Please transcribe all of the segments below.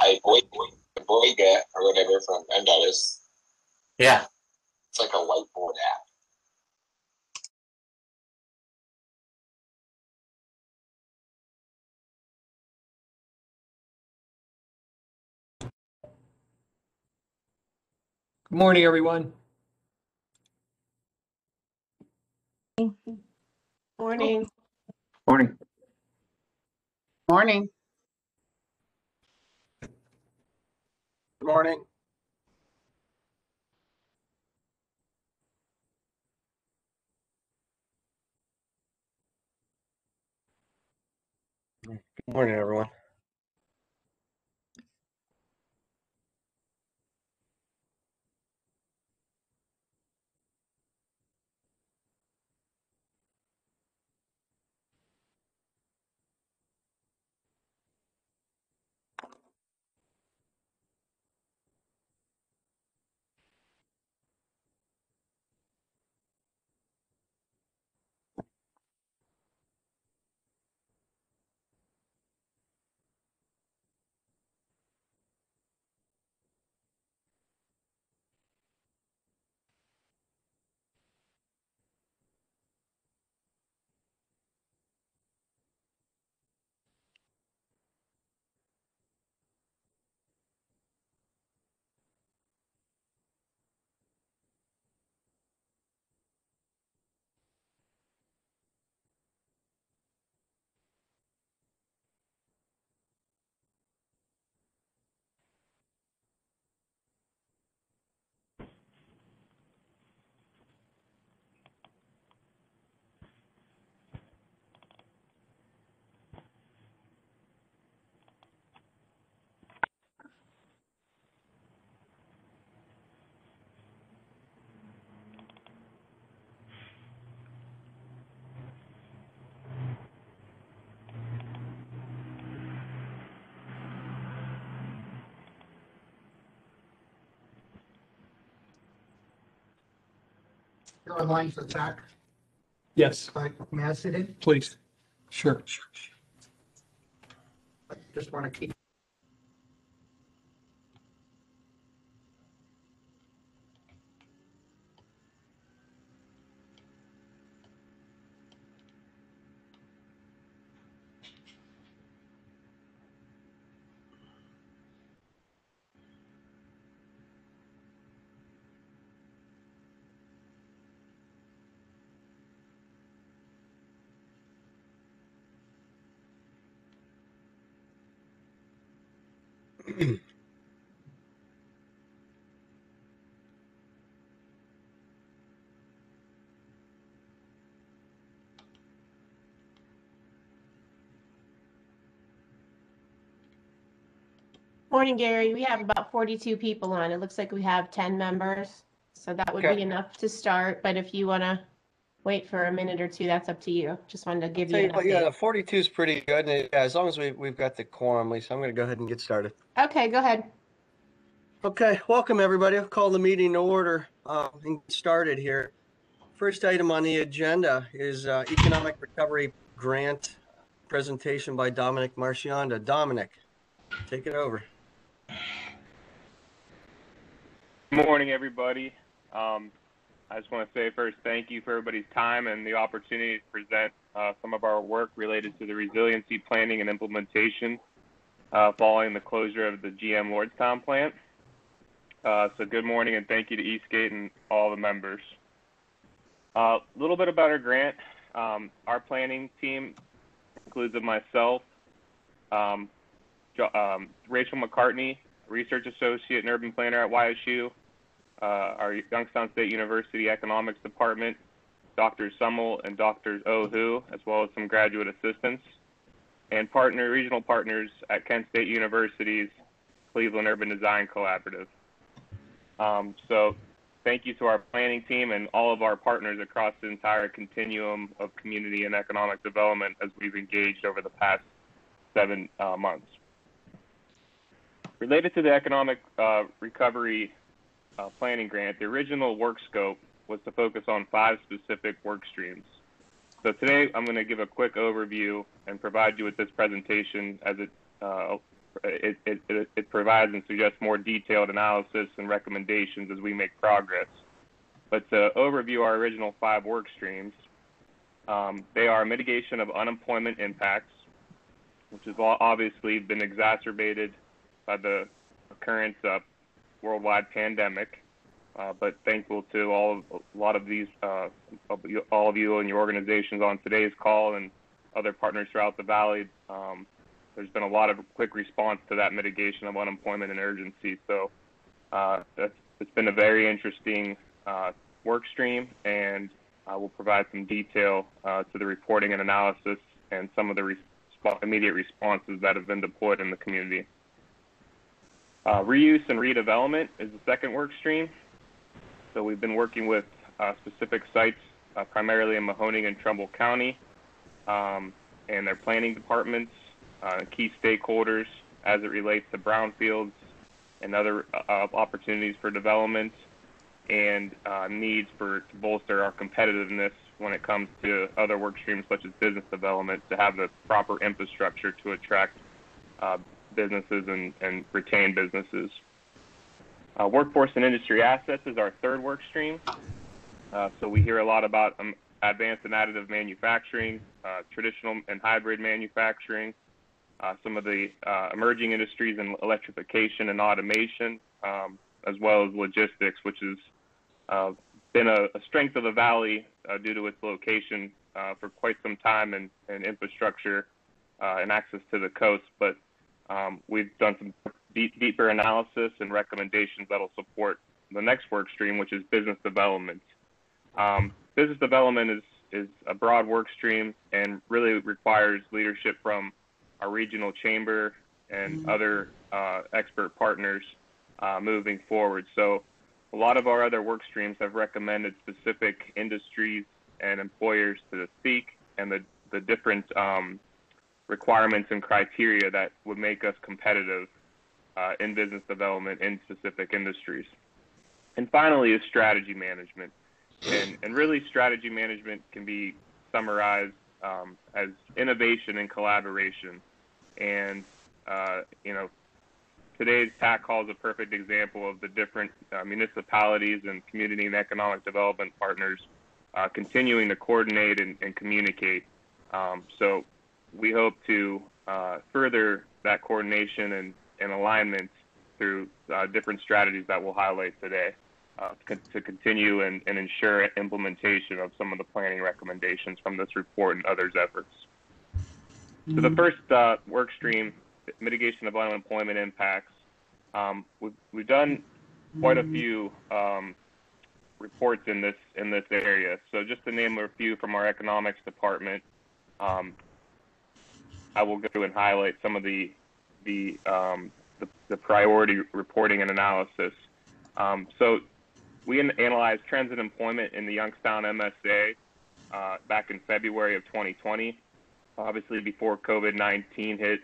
I Boiga or whatever from Andalus. Yeah. It's like a whiteboard app. Good morning, everyone. Morning. Morning. Morning. Good morning. Good morning, everyone. You're online for Zach. Yes, May I sit in? please. Sure. I just want to keep. Morning, Gary. We have about 42 people on. It looks like we have 10 members. So that would Okay. be enough to start. But if you want to wait for a minute or two, that's up to you. Just wanted to give you an update. Yeah, 42 is pretty good. And yeah, as long as we've got the quorum, Lisa, I'm going to go ahead and get started. Okay, go ahead. Okay, welcome everybody. I'll call the meeting to order and get started here. First item on the agenda is Economic Recovery Grant presentation by Dominic Marchionda. Dominic, take it over. Good morning, everybody. I just want to say first, thank you for everybody's time and the opportunity to present some of our work related to the resiliency planning and implementation following the closure of the GM Lordstown plant. So good morning and thank you to Eastgate and all the members. A little bit about our grant. Our planning team includes myself, Rachel McCartney, Research Associate and Urban Planner at YSU, our Youngstown State University Economics Department, Dr. Summel and Dr. Oh-Hu, as well as some graduate assistants, and regional partners at Kent State University's Cleveland Urban Design Collaborative. So thank you to our planning team and all of our partners across the entire continuum of community and economic development as we've engaged over the past 7 months. Related to the economic recovery planning grant, the original work scope was to focus on 5 specific work streams. So today I'm going to give a quick overview and provide you with this presentation as it provides and suggests more detailed analysis and recommendations as we make progress. But to overview our original 5 work streams, they are mitigation of unemployment impacts, which has obviously been exacerbated by the current worldwide pandemic, but thankful to all of you and your organizations on today's call and other partners throughout the Valley. There's been a lot of quick response to that mitigation of unemployment and urgency. So it's been a very interesting work stream, and I will provide some detail to the reporting and analysis and some of the immediate responses that have been deployed in the community. Reuse and redevelopment is the second work stream. So we've been working with specific sites, primarily in Mahoning and Trumbull County, and their planning departments, key stakeholders as it relates to brownfields and other opportunities for development and needs to bolster our competitiveness when it comes to other work streams such as business development, to have the proper infrastructure to attract businesses and retain businesses. Workforce and industry assets is our third work stream. So we hear a lot about advanced and additive manufacturing, traditional and hybrid manufacturing, some of the emerging industries in electrification and automation, as well as logistics, which has been a strength of the Valley due to its location for quite some time, and infrastructure and access to the coast. But we've done some deeper analysis and recommendations that will support the next work stream, which is business development. Business development is a broad work stream and really requires leadership from our regional chamber and other expert partners moving forward. So a lot of our other work streams have recommended specific industries and employers to seek, and the different requirements and criteria that would make us competitive in business development in specific industries. And finally is strategy management. And really strategy management can be summarized as innovation and collaboration. And, today's TAC call is a perfect example of the different municipalities and community and economic development partners continuing to coordinate and communicate. So we hope to further that coordination and alignment through different strategies that we'll highlight today to continue and ensure implementation of some of the planning recommendations from this report and others' efforts. So the first work stream, mitigation of unemployment impacts, we've done quite a few reports in this area. So just to name a few from our economics department, I will go through and highlight some of the priority reporting and analysis. So we analyzed trends in employment in the Youngstown MSA back in February of 2020. Obviously, before COVID-19 hit,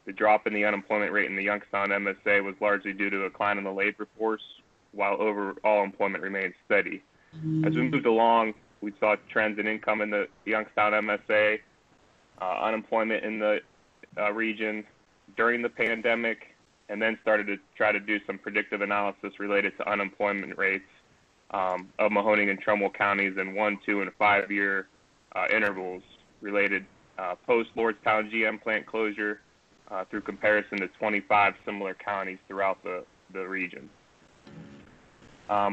the drop in the unemployment rate in the Youngstown MSA was largely due to a decline in the labor force, while overall employment remained steady. As we moved along, we saw trends in income in the Youngstown MSA, unemployment in the region during the pandemic, and then started to try to do some predictive analysis related to unemployment rates of Mahoning and Trumbull counties in 1, 2, and 5 year intervals related post Lordstown GM plant closure through comparison to 25 similar counties throughout the region.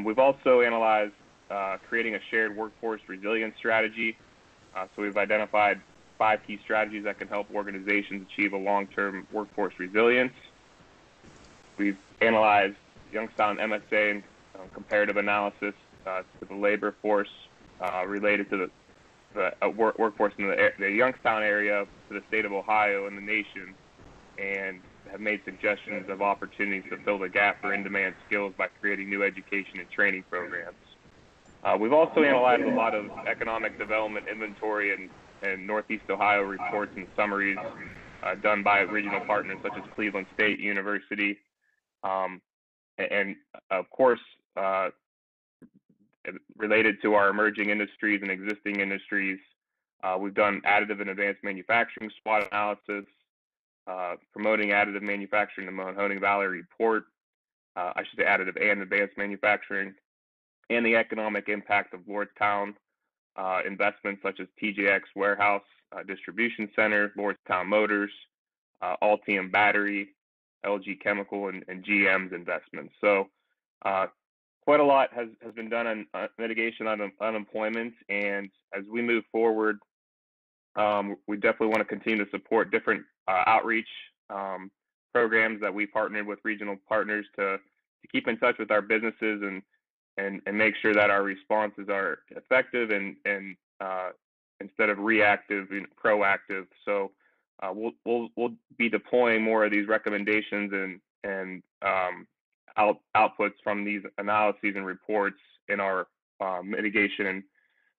We've also analyzed creating a shared workforce resilience strategy. So we've identified 5 key strategies that can help organizations achieve a long-term workforce resilience. We've analyzed Youngstown MSA and comparative analysis to the labor force related to the workforce in the Youngstown area, to the state of Ohio and the nation, and have made suggestions of opportunities to fill the gap for in-demand skills by creating new education and training programs. We've also analyzed a lot of economic development inventory and Northeast Ohio reports and summaries done by regional partners such as Cleveland State University. And of course, related to our emerging industries and existing industries, we've done additive and advanced manufacturing SWOT analysis, promoting additive manufacturing, the Mahoning Valley Report, I should say additive and advanced manufacturing, and the economic impact of Lordstown investments such as TJX Warehouse Distribution Center, Lordstown Motors, Altium Battery, LG Chemical, and GM's investments. So quite a lot has been done on mitigation on unemployment, and as we move forward, we definitely want to continue to support different outreach programs that we partnered with regional partners to keep in touch with our businesses and make sure that our responses are effective and instead of reactive, proactive. So we'll be deploying more of these recommendations and outputs from these analyses and reports in our mitigation and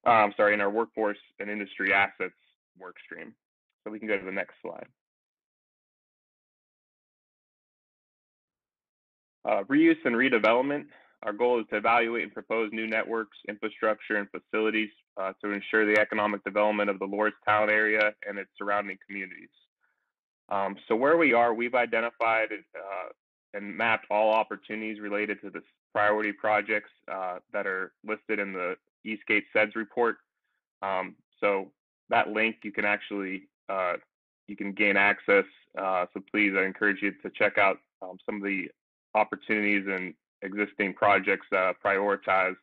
in our workforce and industry assets work stream. So we can go to the next slide. Reuse and redevelopment. Our goal is to evaluate and propose new networks, infrastructure, and facilities to ensure the economic development of the Lordstown area and its surrounding communities. So where we are, we've identified and mapped all opportunities related to the priority projects that are listed in the Eastgate SEDS report. So that link, you can actually, you can gain access. So please, I encourage you to check out some of the opportunities and existing projects prioritized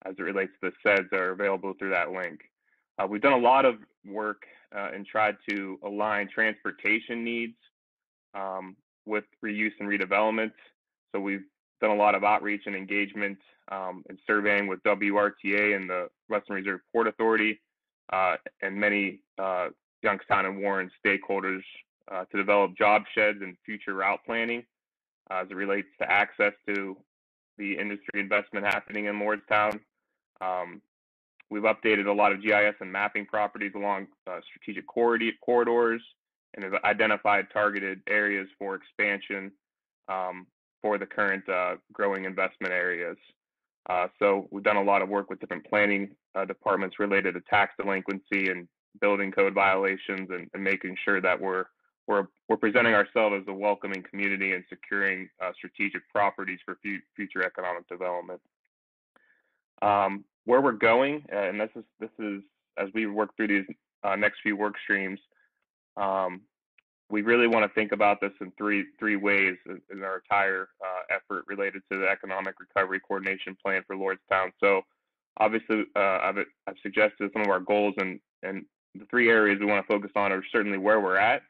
as it relates to the SEDS that are available through that link. We've done a lot of work and tried to align transportation needs with reuse and redevelopment. So we've done a lot of outreach and engagement and surveying with WRTA and the Western Reserve Port Authority and many Youngstown and Warren stakeholders to develop job sheds and future route planning as it relates to access to the industry investment happening in Lordstown. We've updated a lot of GIS and mapping properties along strategic corridors and have identified targeted areas for expansion for the current growing investment areas. So we've done a lot of work with different planning departments related to tax delinquency and building code violations and making sure that we're presenting ourselves as a welcoming community and securing strategic properties for future economic development. Where we're going, and this is as we work through these next few work streams, we really want to think about this in three ways in our entire effort related to the Economic Recovery Coordination Plan for Lordstown. So obviously, I've suggested some of our goals, and the 3 areas we want to focus on are certainly where we're at,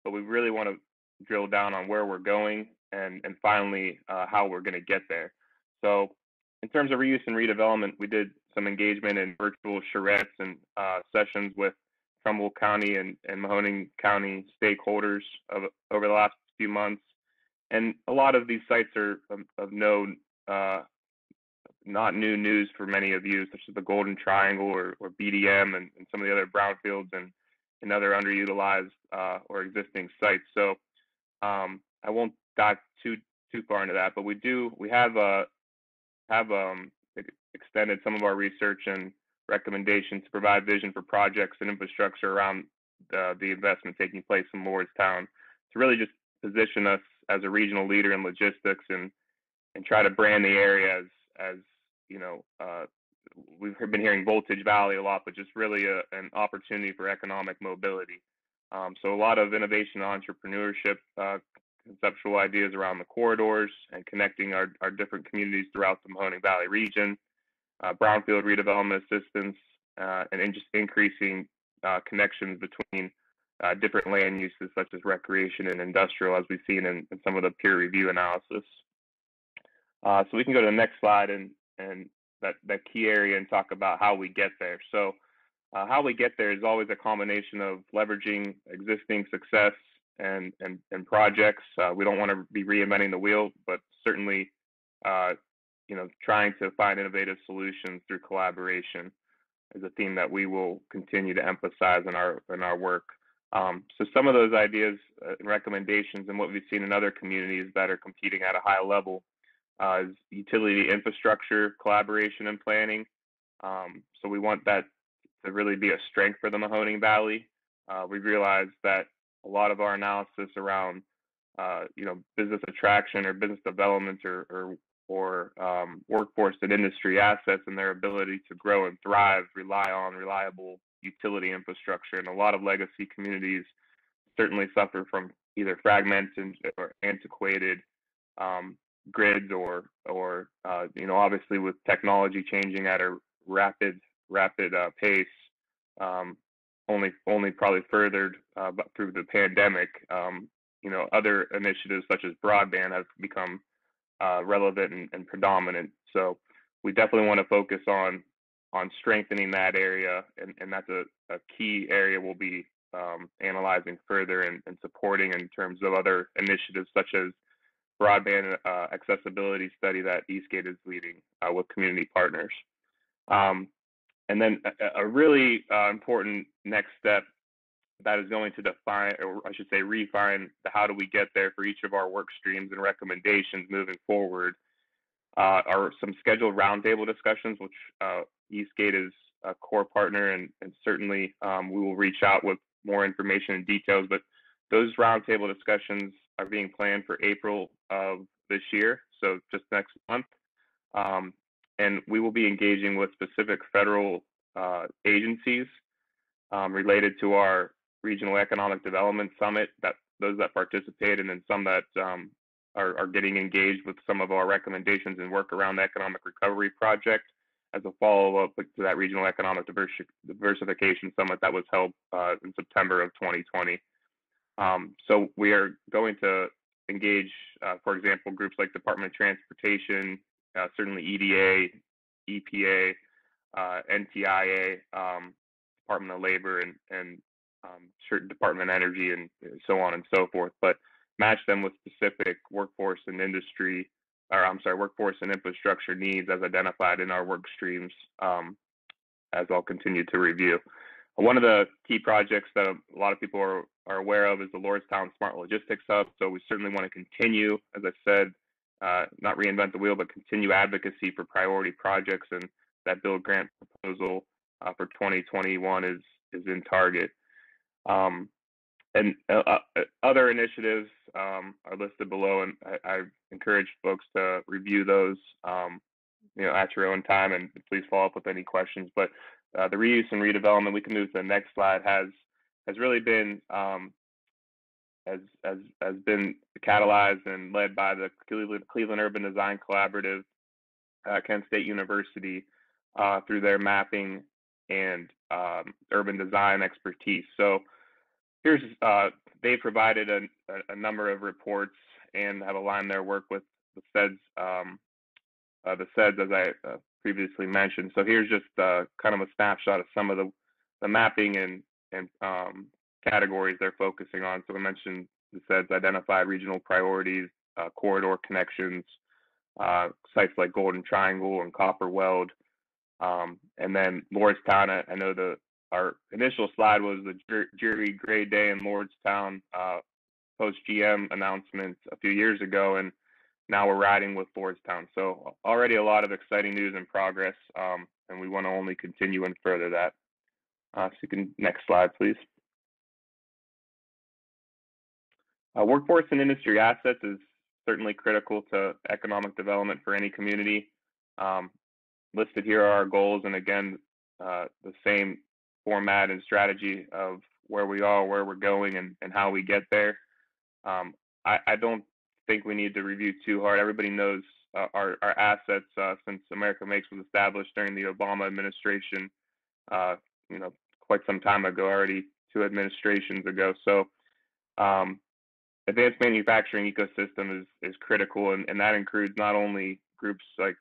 but we really want to drill down on where we're going and finally how we're going to get there. So in terms of reuse and redevelopment, we did some engagement in virtual charrettes and sessions with Trumbull County and Mahoning County stakeholders over the last few months. And a lot of these sites are of no, not new news for many of you, such as the Golden Triangle or BDM and some of the other brownfields and other underutilized or existing sites. So I won't dive too far into that, but we have extended some of our research and recommendations to provide vision for projects and infrastructure around the investment taking place in Lordstown to really just position us as a regional leader in logistics and try to brand the area as we've been hearing Voltage Valley a lot, but just really an opportunity for economic mobility. So a lot of innovation and entrepreneurship, conceptual ideas around the corridors and connecting our different communities throughout the Mahoning Valley region, brownfield redevelopment assistance, and then just increasing connections between different land uses such as recreation and industrial, as we've seen in some of the peer review analysis. So we can go to the next slide and that key area and talk about how we get there. So how we get there is always a combination of leveraging existing success and projects. We don't want to be reinventing the wheel, but certainly, trying to find innovative solutions through collaboration is a theme that we will continue to emphasize in our work. So some of those ideas and recommendations and what we've seen in other communities that are competing at a high level is utility infrastructure collaboration and planning. So we want that to really be a strength for the Mahoning Valley. We realized that a lot of our analysis around business attraction or business development or workforce and industry assets and their ability to grow and thrive rely on reliable utility infrastructure. And a lot of legacy communities certainly suffer from either fragmented or antiquated grids or obviously with technology changing at a rapid pace, only probably furthered through the pandemic. Other initiatives such as broadband have become relevant and predominant. So we definitely want to focus on strengthening that area, and that's a key area we'll be analyzing further and supporting in terms of other initiatives such as broadband accessibility study that Eastgate is leading with community partners. And then a really important next step that is going to define, or I should say refine, the how do we get there for each of our work streams and recommendations moving forward are some scheduled roundtable discussions, which Eastgate is a core partner, and certainly we will reach out with more information and details, but those roundtable discussions are being planned for April of this year, so just next month. And we will be engaging with specific federal agencies related to our Regional Economic Development Summit, those that participate, and then some that are getting engaged with some of our recommendations and work around the Economic Recovery Project as a follow-up to that Regional Economic Diversification Summit that was held in September of 2020. So we are going to engage, for example, groups like Department of Transportation, certainly EDA, EPA, NTIA, Department of Labor, and certain Department of Energy, and so on and so forth, but match them with specific workforce and infrastructure needs as identified in our work streams, as I'll continue to review. One of the key projects that a lot of people are aware of is the Lordstown Smart Logistics Hub. So we certainly want to continue, as I said, not reinvent the wheel, but continue advocacy for priority projects, and that bill grant proposal for 2021 is in target. And other initiatives are listed below, and I encourage folks to review those, at your own time, and please follow up with any questions. But the reuse and redevelopment, we can move to the next slide, has really been has been catalyzed and led by the Cleveland Urban Design Collaborative at Kent State University through their mapping and urban design expertise. So here's they provided a number of reports and have aligned their work with the SEDS, as I previously mentioned. So here's just kind of a snapshot of some of the mapping and categories they're focusing on. So I mentioned the SEDS identified regional priorities, corridor connections, sites like Golden Triangle and Copper Weld, and then Lordstown. I know our initial slide was the Jury Gray Day in Lordstown post GM announcement a few years ago, and now we're riding with Lordstown. So already a lot of exciting news and progress, and we want to only continue and further that. So you can, next slide, please. Workforce and industry assets is certainly critical to economic development for any community. listed here are our goals, and again, the same format and strategy of where we are, where we're going, and how we get there. I don't think we need to review too hard. Everybody knows our assets since America Makes was established during the Obama administration, quite some time ago, already 2 administrations ago. So advanced manufacturing ecosystem is critical, and that includes not only groups like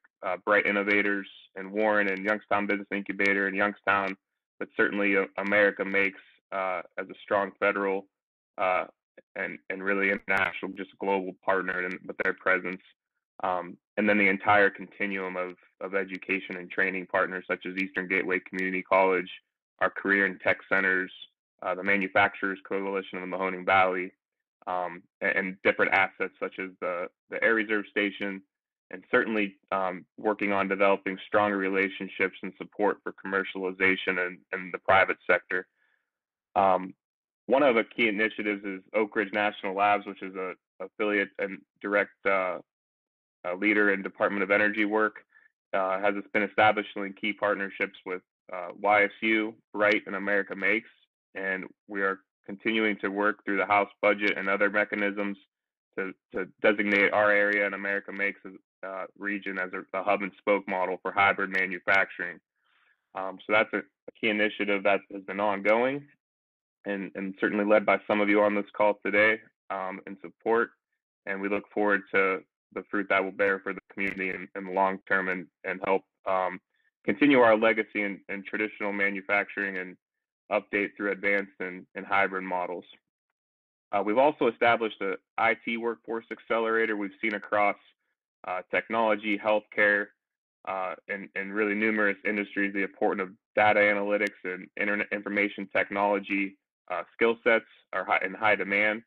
Bright Innovators and Warren and Youngstown Business Incubator and Youngstown, but certainly America Makes as a strong federal and really international, just global partner with their presence. And then the entire continuum of education and training partners such as Eastern Gateway Community College, our career and tech centers, the Manufacturers Coalition of the Mahoning Valley, and different assets such as the Air Reserve Station, and certainly working on developing stronger relationships and support for commercialization and the private sector. One of the key initiatives is Oak Ridge National Labs, which is a affiliate and direct leader in Department of Energy work. Has been establishing key partnerships with YSU, Bright, and America Makes, and we are continuing to work through the House budget and other mechanisms to designate our area and America Makes region as a hub and spoke model for hybrid manufacturing. So that's a key initiative that has been ongoing and certainly led by some of you on this call today in support. And we look forward to the fruit that will bear for the community in the long term and help continue our legacy in traditional manufacturing and update through advanced and hybrid models. We've also established a IT workforce accelerator. We've seen across technology, healthcare, and really numerous industries the importance of data analytics and internet information technology skill sets are in high demand.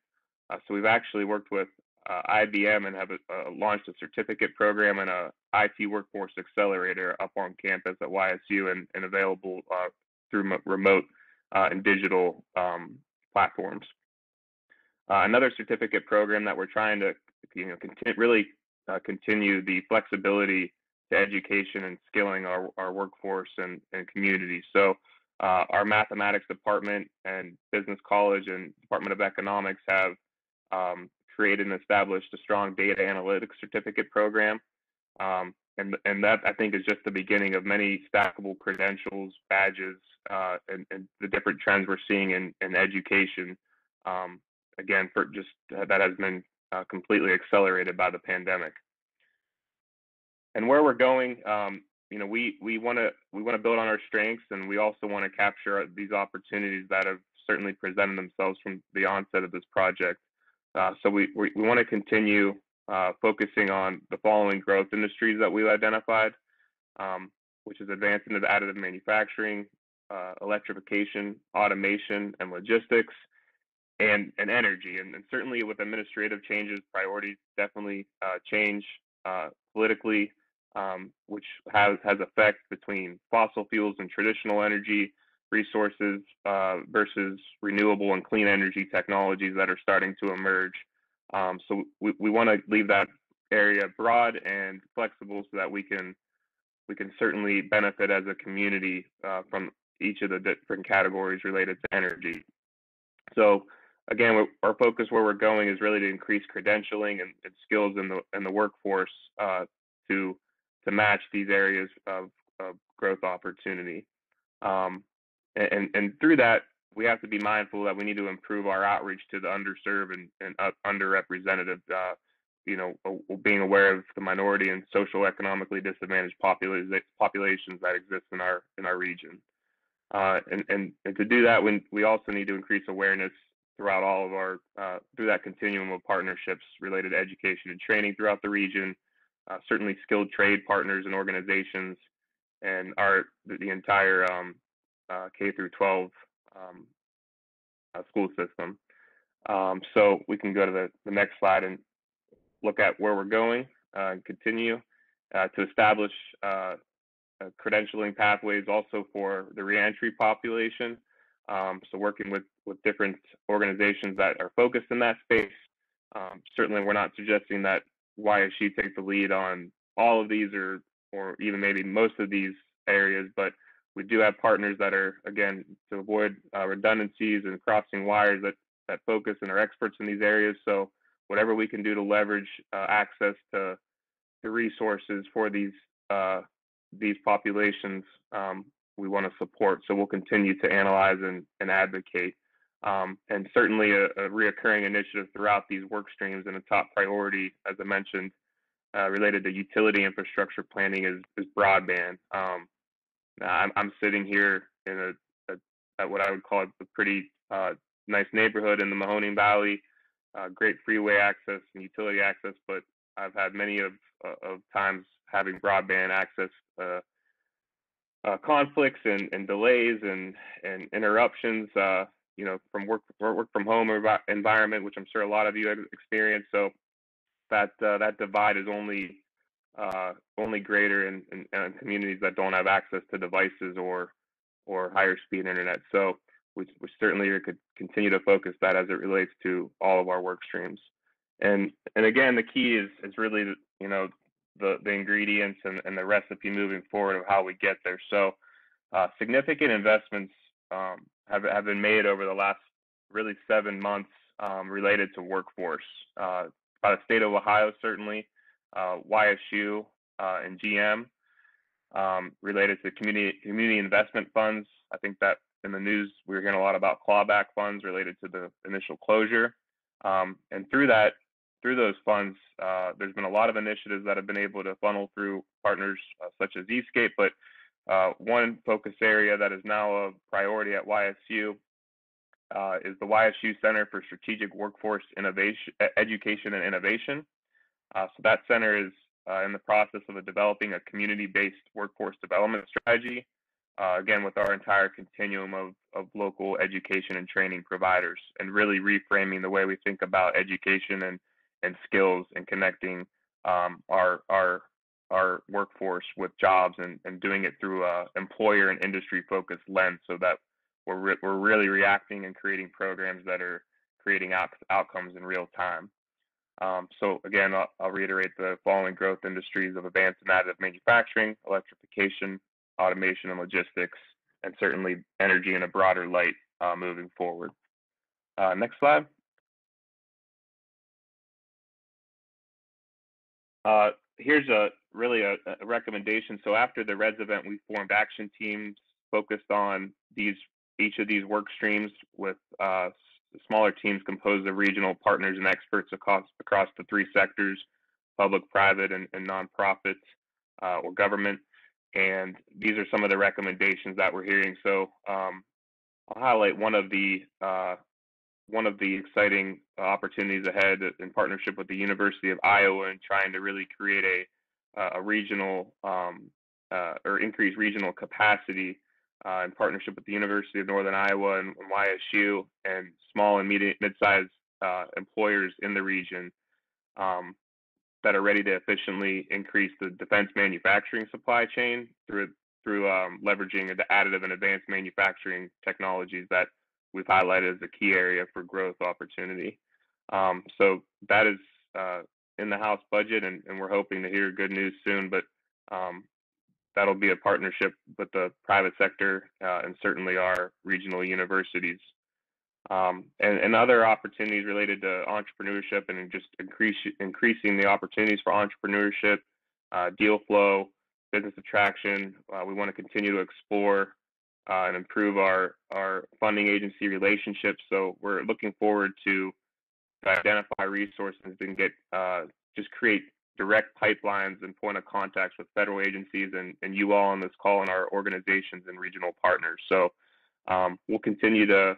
So we've actually worked with IBM and have launched a certificate program and a IT workforce accelerator up on campus at YSU and available through remote and digital platforms. Another certificate program that we're trying to continue the flexibility to education and skilling our workforce and community. So our mathematics department and business college and Department of Economics have created and established a strong data analytics certificate program. And that, I think, is just the beginning of many stackable credentials, badges, and the different trends we're seeing in education. Again, for just that has been completely accelerated by the pandemic. And where we're going, we want to build on our strengths, and we also want to capture these opportunities that have certainly presented themselves from the onset of this project. So we want to continue focusing on the following growth industries that we've identified, which is advancing into additive manufacturing, electrification, automation, and logistics, and energy. And certainly with administrative changes, priorities definitely change politically, which has effect between fossil fuels and traditional energy resources versus renewable and clean energy technologies that are starting to emerge. So we want to leave that area broad and flexible so that we can certainly benefit as a community from each of the different categories related to energy. So again, our focus where we're going is really to increase credentialing and skills in the workforce to match these areas of growth opportunity. And through that, we have to be mindful that we need to improve our outreach to the underserved and underrepresented, being aware of the minority and socioeconomically disadvantaged populations that exist in our region. And to do that, we also need to increase awareness throughout all of our, through that continuum of partnerships related to education and training throughout the region, certainly skilled trade partners and organizations, and the entire K through 12 school system. So we can go to the next slide and look at where we're going and continue to establish credentialing pathways also for the reentry population. So working with different organizations that are focused in that space. Certainly we're not suggesting that YSU take the lead on all of these or or even maybe most of these areas, but we do have partners that are, again, to avoid redundancies and crossing wires, that focus and are experts in these areas. So whatever we can do to leverage access to resources for these populations, we want to support. So we'll continue to analyze and advocate. And certainly a reoccurring initiative throughout these work streams, and a top priority, as I mentioned, related to utility infrastructure planning is broadband. I'm sitting here in at what I would call a pretty nice neighborhood in the Mahoning Valley, great freeway access and utility access, but I've had many of times having broadband access conflicts and delays and interruptions, from work from home environment, which I'm sure a lot of you have experienced. So that divide is only greater in communities that don't have access to devices or higher speed internet. So we certainly could continue to focus that as it relates to all of our work streams. And again, the key is really the ingredients and the recipe moving forward of how we get there. So significant investments have been made over the last really 7 months related to workforce by the state of Ohio, certainly, YSU and GM, related to community investment funds. I think that in the news we were hearing a lot about clawback funds related to the initial closure, and through those funds, there's been a lot of initiatives that have been able to funnel through partners such as Escape. But one focus area that is now a priority at YSU is the YSU Center for Strategic Workforce Education and Innovation. So that center is in the process of developing a community-based workforce development strategy, again, with our entire continuum of local education and training providers, and really reframing the way we think about education and skills, and connecting our workforce with jobs, and doing it through a employer and industry focused lens, so that we're really reacting and creating programs that are creating outcomes in real time. So again, I'll reiterate the following growth industries of advanced and additive manufacturing, electrification, automation and logistics, and certainly energy in a broader light moving forward. Next slide. Here's a recommendation. So after the REDS event, we formed action teams focused on each of these work streams, with smaller teams composed of regional partners and experts across the 3 sectors: public, private, and nonprofits or government. And these are some of the recommendations that we're hearing. So I'll highlight one of the exciting opportunities ahead in partnership with the University of Iowa, and trying to really create a regional or increase regional capacity in partnership with the University of Northern Iowa and YSU, and small and mid-sized employers in the region that are ready to efficiently increase the defense manufacturing supply chain through leveraging the additive and advanced manufacturing technologies that we've highlighted as a key area for growth opportunity. So that is in the House budget, and we're hoping to hear good news soon. But that'll be a partnership with the private sector and certainly our regional universities. And other opportunities related to entrepreneurship, and just increasing the opportunities for entrepreneurship, deal flow, business attraction. We want to continue to explore and improve our funding agency relationships. So we're looking forward to identify resources and just create direct pipelines and point of contacts with federal agencies and you all on this call, and our organizations and regional partners. So we'll continue to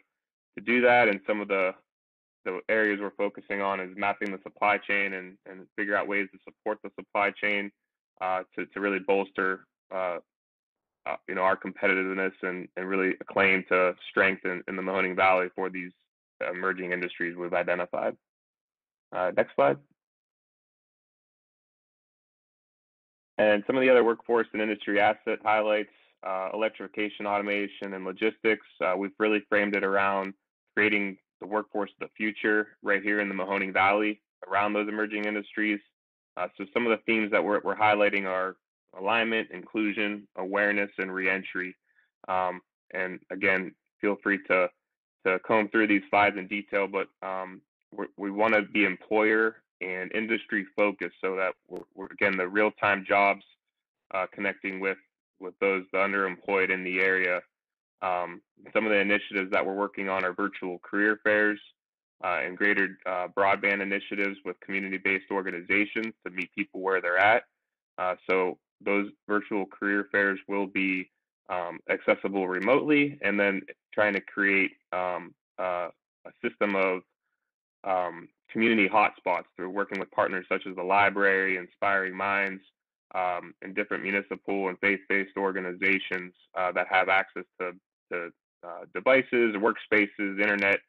do that. And some of the areas we're focusing on is mapping the supply chain and figure out ways to support the supply chain to really bolster our competitiveness and really a claim to strength in the Mahoning Valley for these emerging industries we've identified. Next slide. And some of the other workforce and industry asset highlights: electrification, automation, and logistics. We've really framed it around creating the workforce of the future right here in the Mahoning Valley around those emerging industries. So some of the themes that we're highlighting are alignment, inclusion, awareness, and reentry. And again, feel free to comb through these slides in detail, but we want to be employer and industry focused so that we're again, the real-time jobs connecting with those the underemployed in the area. Some of the initiatives that we're working on are virtual career fairs and greater broadband initiatives with community-based organizations to meet people where they're at. So those virtual career fairs will be accessible remotely, and then trying to create a system of community hotspots through working with partners such as the library, Inspiring Minds, and different municipal and faith-based organizations that have access to devices, workspaces, internet,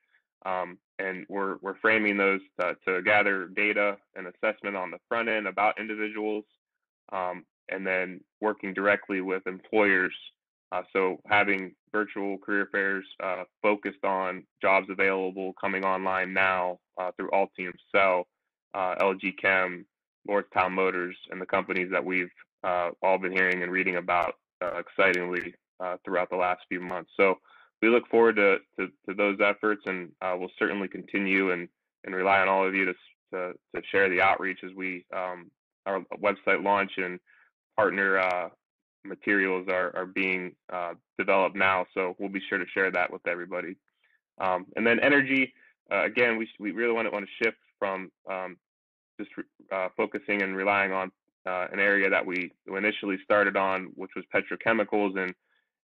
and we're framing those to gather data and assessment on the front end about individuals, and then working directly with employers. So having virtual career fairs focused on jobs available coming online now through Altium Cell, LG Chem, Lordstown Motors, and the companies that we've all been hearing and reading about excitingly throughout the last few months. So we look forward to those efforts, and we'll certainly continue and rely on all of you to share the outreach as we our website launch and partner materials are being developed now. So we'll be sure to share that with everybody. And then energy, again, we really want to shift from just focusing and relying on an area that we initially started on, which was petrochemicals, and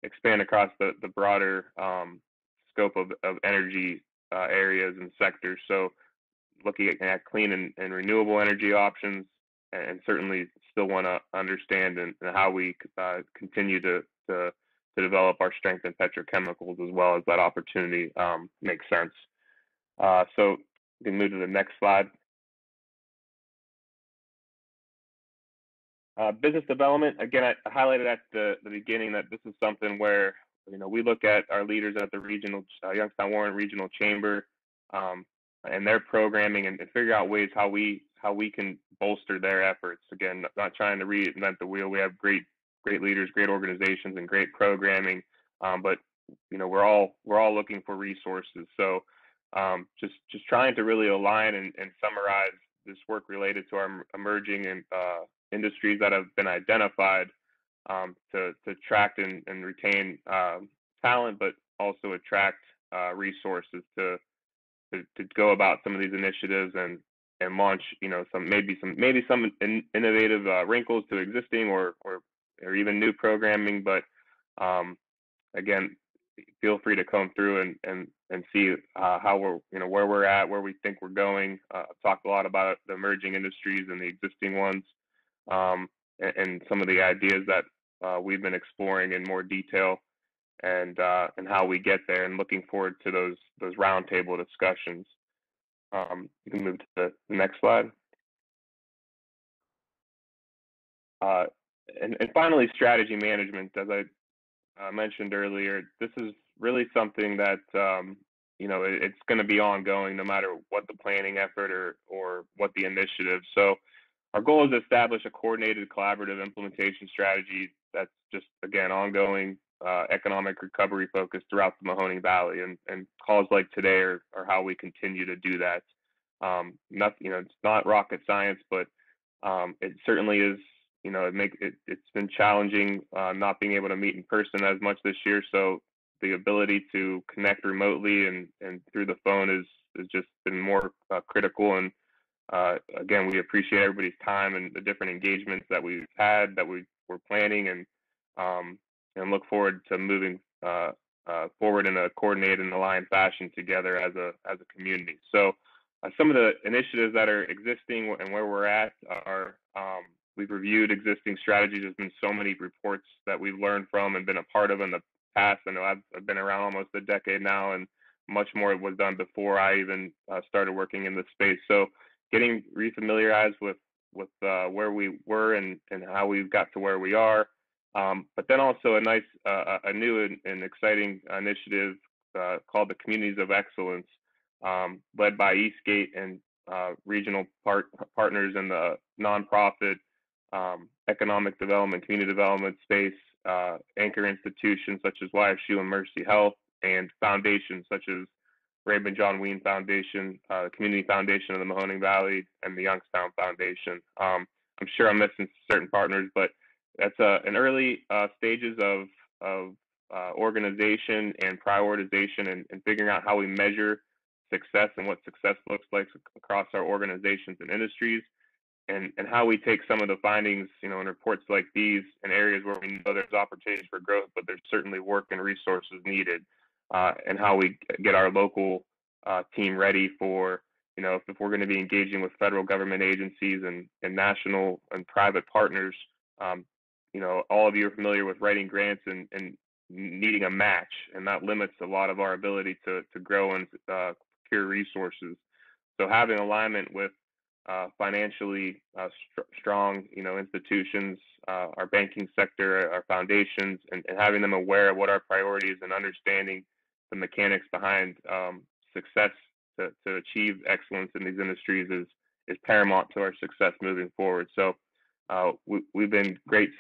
expand across the broader scope of energy areas and sectors. So looking at clean and renewable energy options, and certainly still want to understand and how we continue to develop our strength in petrochemicals as well as that opportunity makes sense. So we can move to the next slide. Business development, again, I highlighted at the beginning that this is something where, we look at our leaders at the regional, Youngstown Warren Regional Chamber, and their programming and figure out ways how we can bolster their efforts. Again, not trying to reinvent the wheel. We have great leaders, great organizations, and great programming, but we're all looking for resources. So just trying to really align and summarize this work related to our emerging and industries that have been identified to attract and retain talent, but also attract resources to go about some of these initiatives and launch, some innovative wrinkles to existing or even new programming. But again, feel free to comb through and see how we're, where we're at, where we think we're going. I've talked a lot about the emerging industries and the existing ones, and some of the ideas that we've been exploring in more detail, and how we get there, and looking forward to those roundtable discussions. You can move to the next slide. And finally, strategy management. As I mentioned earlier, this is really something that it's going to be ongoing no matter what the planning effort or what the initiative. So our goal is to establish a coordinated, collaborative implementation strategy that's just, again, ongoing, economic recovery focused throughout the Mahoning Valley, and calls like today are how we continue to do that. It's not rocket science, but it certainly is. It's been challenging not being able to meet in person as much this year. So the ability to connect remotely and through the phone has just been more critical. And again, we appreciate everybody's time and the different engagements that we've had, that we're planning, and look forward to moving forward in a coordinated and aligned fashion together as a community. So some of the initiatives that are existing and where we're at are, we've reviewed existing strategies. There's been so many reports that we've learned from and been a part of in the past. I know I've been around almost a decade now, and much more was done before I even started working in this space. So getting refamiliarized with where we were and how we've got to where we are. But then also a new and exciting initiative called the Communities of Excellence, led by Eastgate and regional partners in the nonprofit economic development, community development space, anchor institutions such as YSU and Mercy Health, and foundations such as Raymond John Ween Foundation, the Community Foundation of the Mahoning Valley, and the Youngstown Foundation. I'm sure I'm missing certain partners, but that's an early stages of organization and prioritization and figuring out how we measure success and what success looks like across our organizations and industries, and how we take some of the findings, in reports like these in areas where we know there's opportunities for growth, but there's certainly work and resources needed, and how we get our local team ready for, if we're going to be engaging with federal government agencies and national and private partners. All of you are familiar with writing grants and needing a match, and that limits a lot of our ability to grow and procure resources. So having alignment with financially strong, institutions, our banking sector, our foundations, and having them aware of what our priorities and understanding the mechanics behind success to achieve excellence in these industries is paramount to our success moving forward. So we've been great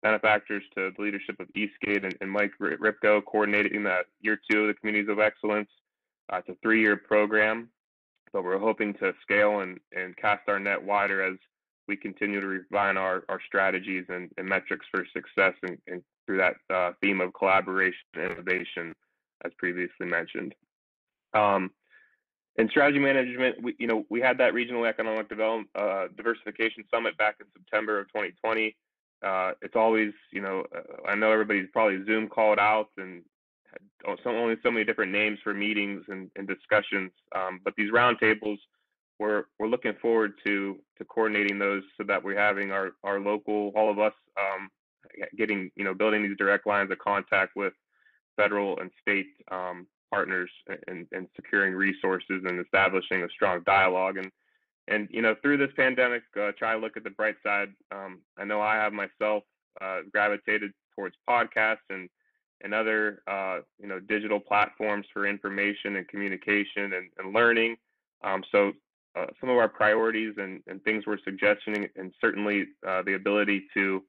benefactors to the leadership of Eastgate and Mike Ripko, coordinating that year 2 of the Communities of Excellence. It's a 3-year program, but we're hoping to scale and cast our net wider as we continue to refine our strategies and metrics for success and through that theme of collaboration and innovation, as previously mentioned. In strategy management, we had that regional economic development diversification summit back in September of 2020. It's always, I know everybody's probably Zoom called out and only so many different names for meetings and discussions, but these roundtables, we're looking forward to coordinating those so that we're having our local, all of us getting, building these direct lines of contact with federal and state partners and securing resources and establishing a strong dialogue. And through this pandemic, try to look at the bright side. I know I have myself gravitated towards podcasts and other digital platforms for information and communication and learning. So some of our priorities and things we're suggesting, and certainly the ability to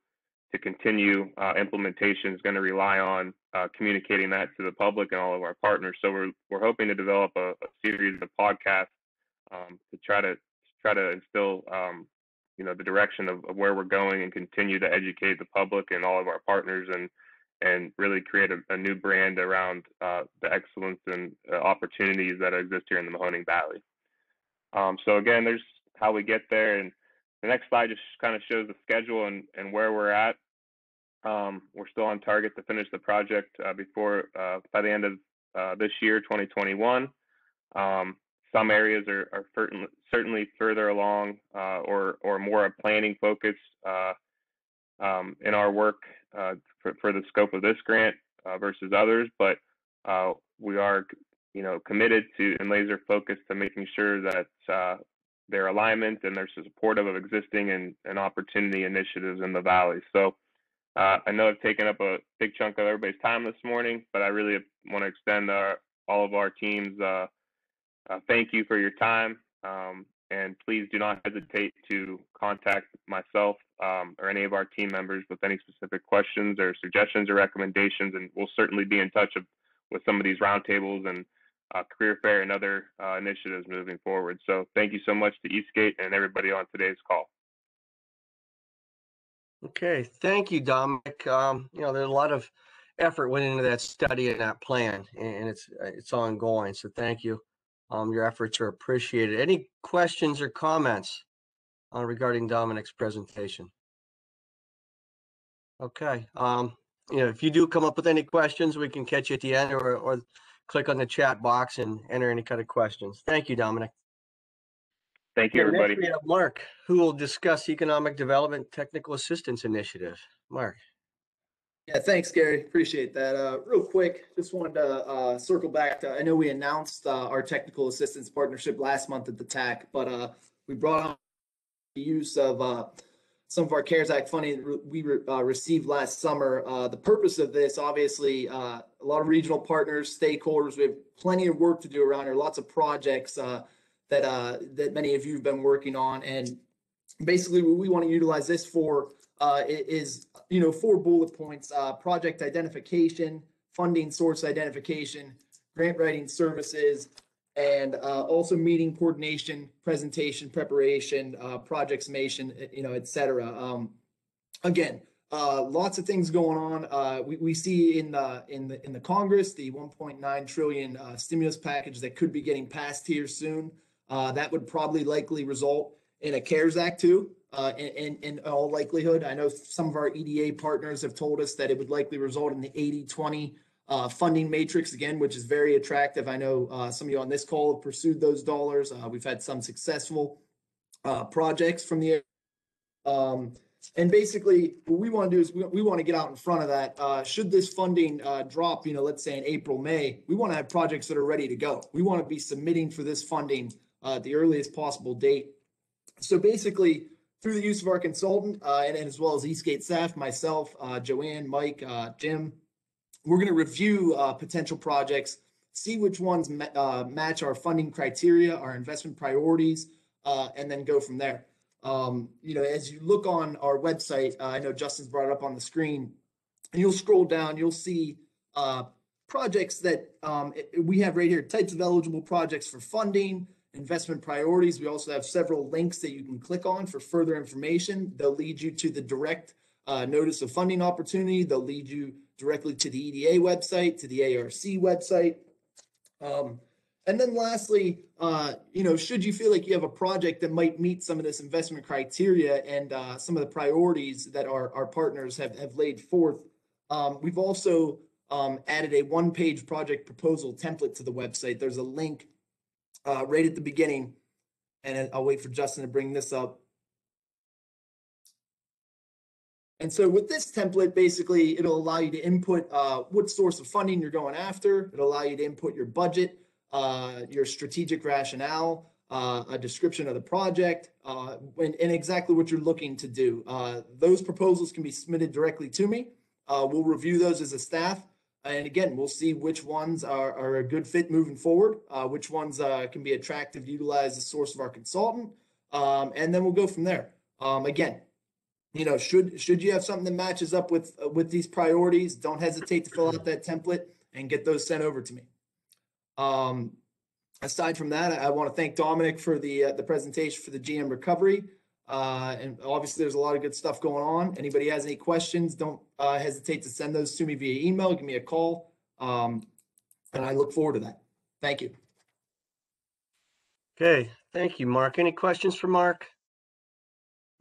continue implementation is going to rely on communicating that to the public and all of our partners. So we're hoping to develop a series of podcasts to try to instill the direction of where we're going and continue to educate the public and all of our partners and really create a new brand around the excellence and opportunities that exist here in the Mahoning Valley. So again, there's how we get there, and the next slide just kind of shows the schedule and where we're at. We're still on target to finish the project by the end of this year, 2021. Some areas are certainly further along or more planning focused in our work for the scope of this grant versus others, but we are committed to and laser focused to making sure that their alignment and they're supportive of existing and opportunity initiatives in the valley. So I know I've taken up a big chunk of everybody's time this morning, but I really want to extend all of our teams thank you for your time, and please do not hesitate to contact myself or any of our team members with any specific questions or suggestions or recommendations, and we'll certainly be in touch with some of these roundtables and career fair and other initiatives moving forward. So thank you so much to Eastgate and everybody on today's call. Okay, thank you, Dominic. There's a lot of effort went into that study and that plan, and it's ongoing. So thank you. Your efforts are appreciated. Any questions or comments regarding Dominic's presentation? Okay. If you do come up with any questions, we can catch you at the end or click on the chat box and enter any kind of questions. Thank you, Dominic. Thank you, everybody. Next we have Mark, who will discuss Economic Development Technical Assistance Initiative. Mark. Yeah, thanks, Gary. Appreciate that. Real quick, just wanted to circle back to, I know we announced our technical assistance partnership last month at the TAC, but we brought on the use of some of our CARES Act funding we received last summer. The purpose of this, obviously, a lot of regional partners, stakeholders, we have plenty of work to do around here, lots of projects that many of you have been working on. And Basically, what we want to utilize this for is, 4 bullet points: project identification, funding source identification, grant writing services, and also meeting coordination, presentation preparation, project summation, et cetera. Again, lots of things going on. We see in the Congress the 1.9 trillion stimulus package that could be getting passed here soon. That would probably likely result in a CARES Act too. In all likelihood, I know some of our EDA partners have told us that it would likely result in the 80-20 funding matrix again, which is very attractive. I know some of you on this call have pursued those dollars. We've had some successful projects from the and basically what we want to do is we want to get out in front of that. Should this funding drop, let's say in April, May, we want to have projects that are ready to go. We want to be submitting for this funding at the earliest possible date. So basically, through the use of our consultant and as well as Eastgate staff, myself, Joanne, Mike, Jim, we're going to review potential projects, see which ones match our funding criteria, our investment priorities, and then go from there. As you look on our website, I know Justin's brought it up on the screen, and you'll scroll down, you'll see projects that we have right here, types of eligible projects for funding, investment priorities. We also have several links that you can click on for further information. They'll lead you to the direct notice of funding opportunity. They'll lead you directly to the EDA website, to the ARC website. And then lastly, should you feel like you have a project that might meet some of this investment criteria and some of the priorities that our partners have laid forth, we've also added a one-page project proposal template to the website. There's a link right at the beginning, and I'll wait for Justin to bring this up. And so with this template, basically, it'll allow you to input what source of funding you're going after. It'll allow you to input your budget, your strategic rationale, a description of the project, and exactly what you're looking to do. Those proposals can be submitted directly to me. We'll review those as a staff. And again, we'll see which ones are a good fit moving forward, which ones can be attractive to utilize the source of our consultant, and then we'll go from there. Again, should you have something that matches up with these priorities, don't hesitate to fill out that template and get those sent over to me. Aside from that, I want to thank Dominic for the presentation for the GM recovery. And obviously there's a lot of good stuff going on. Anybody has any questions, don't hesitate to send those to me via email, give me a call. And I look forward to that. Thank you. Okay, thank you, Mark. Any questions for Mark?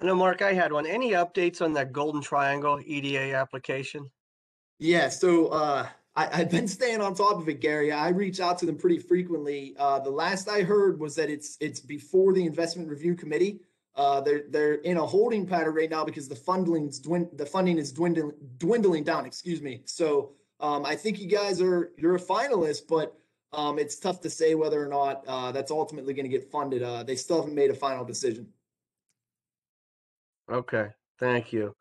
I know, Mark, I had one. Any updates on that Golden Triangle EDA application? Yeah, so I've been staying on top of it, Gary. I reach out to them pretty frequently. The last I heard was that it's before the investment review committee. They're in a holding pattern right now because the funding is dwindling down. Excuse me. So I think you're a finalist, but it's tough to say whether or not that's ultimately going to get funded. They still haven't made a final decision. Okay, thank you.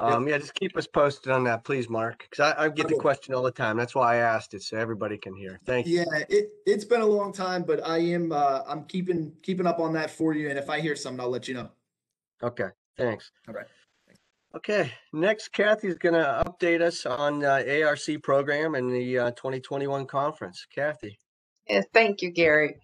Yeah, just keep us posted on that, please, Mark, because I get the question all the time. That's why I asked it, so everybody can hear. Thank you. Yeah, it's been a long time, but I'm keeping up on that for you, and if I hear something, I'll let you know. Okay, thanks. All right. Okay, next, Kathy's going to update us on ARC program and the 2021 conference. Kathy. Yes, thank you, Gary.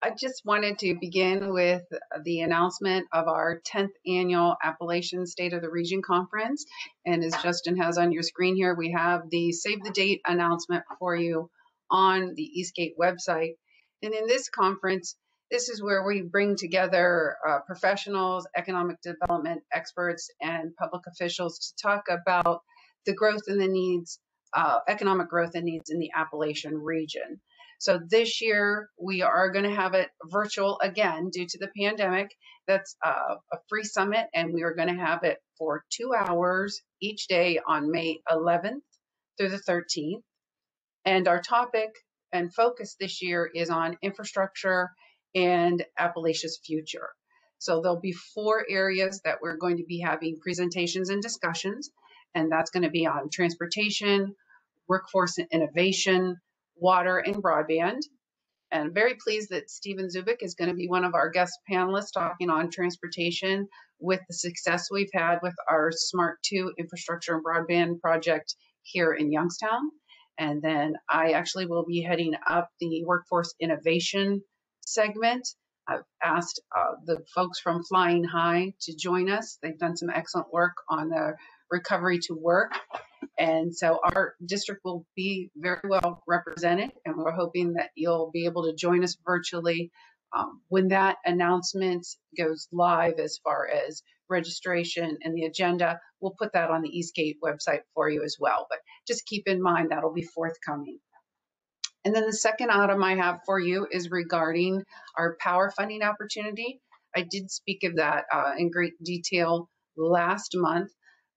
I just wanted to begin with the announcement of our 10th annual Appalachian State of the Region Conference. And as Justin has on your screen here, we have the save the date announcement for you on the Eastgate website. And in this conference, this is where we bring together professionals, economic development experts, and public officials to talk about the growth and the needs, economic growth and needs in the Appalachian region. So this year, we are going to have it virtual again due to the pandemic. That's a free summit, and we are going to have it for 2 hours each day on May 11th through the 13th. And our topic and focus this year is on infrastructure and Appalachia's future. So there'll be 4 areas that we're going to be having presentations and discussions, and that's going to be on transportation, workforce and innovation, water, and broadband. And very pleased that Steven Zubik is going to be one of our guest panelists talking on transportation with the success we've had with our Smart 2 infrastructure and broadband project here in Youngstown. And then I actually will be heading up the workforce innovation segment. I've asked the folks from Flying High to join us. They've done some excellent work on the recovery to work. And so our district will be very well represented, and we're hoping that you'll be able to join us virtually when that announcement goes live as far as registration and the agenda. We'll put that on the Eastgate website for you as well, but just keep in mind that'll be forthcoming. And then the second item I have for you is regarding our power funding opportunity. I did speak of that in great detail last month,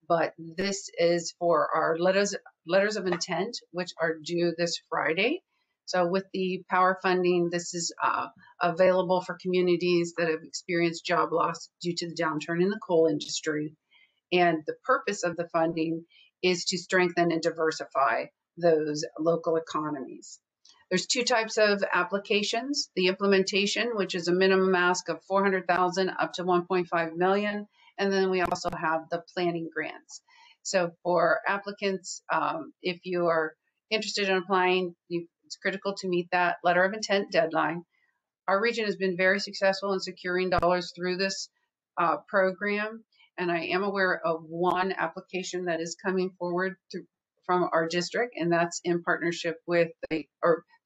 but this is for our letters of intent, which are due this Friday. So with the power funding, this is available for communities that have experienced job loss due to the downturn in the coal industry. And the purpose of the funding is to strengthen and diversify those local economies. There's two types of applications: the implementation, which is a minimum ask of $400,000 up to $1.5 million. And then we also have the planning grants. So for applicants, if you are interested in applying, it's critical to meet that letter of intent deadline. Our region has been very successful in securing dollars through this program. And I am aware of one application that is coming forward from our district, and that's in partnership with the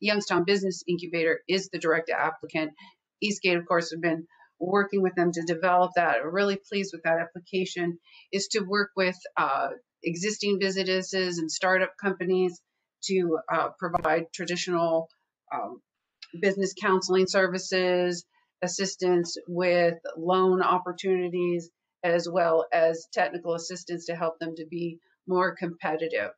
Youngstown Business Incubator is the direct applicant. Eastgate, of course, have been working with them to develop that. We're really pleased with that application. Is to work with existing businesses and startup companies to provide traditional business counseling services, assistance with loan opportunities, as well as technical assistance to help them to be more competitive.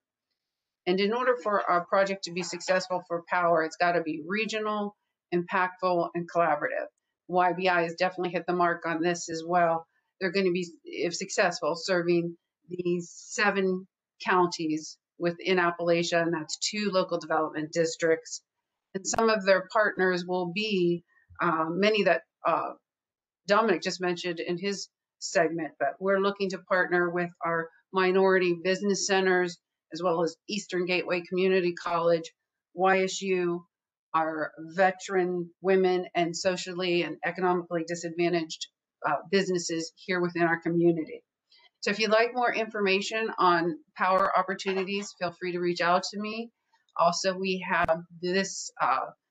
And in order for our project to be successful for power, it's got to be regional, impactful, and collaborative. YBI has definitely hit the mark on this as well. They're going to be, if successful, serving these 7 counties within Appalachia, and that's 2 local development districts. And some of their partners will be many that Dominic just mentioned in his segment, but we're looking to partner with our minority business centers, as well as Eastern Gateway Community College, YSU, our veteran women and socially and economically disadvantaged businesses here within our community. So if you'd like more information on power opportunities, feel free to reach out to me. Also, we have this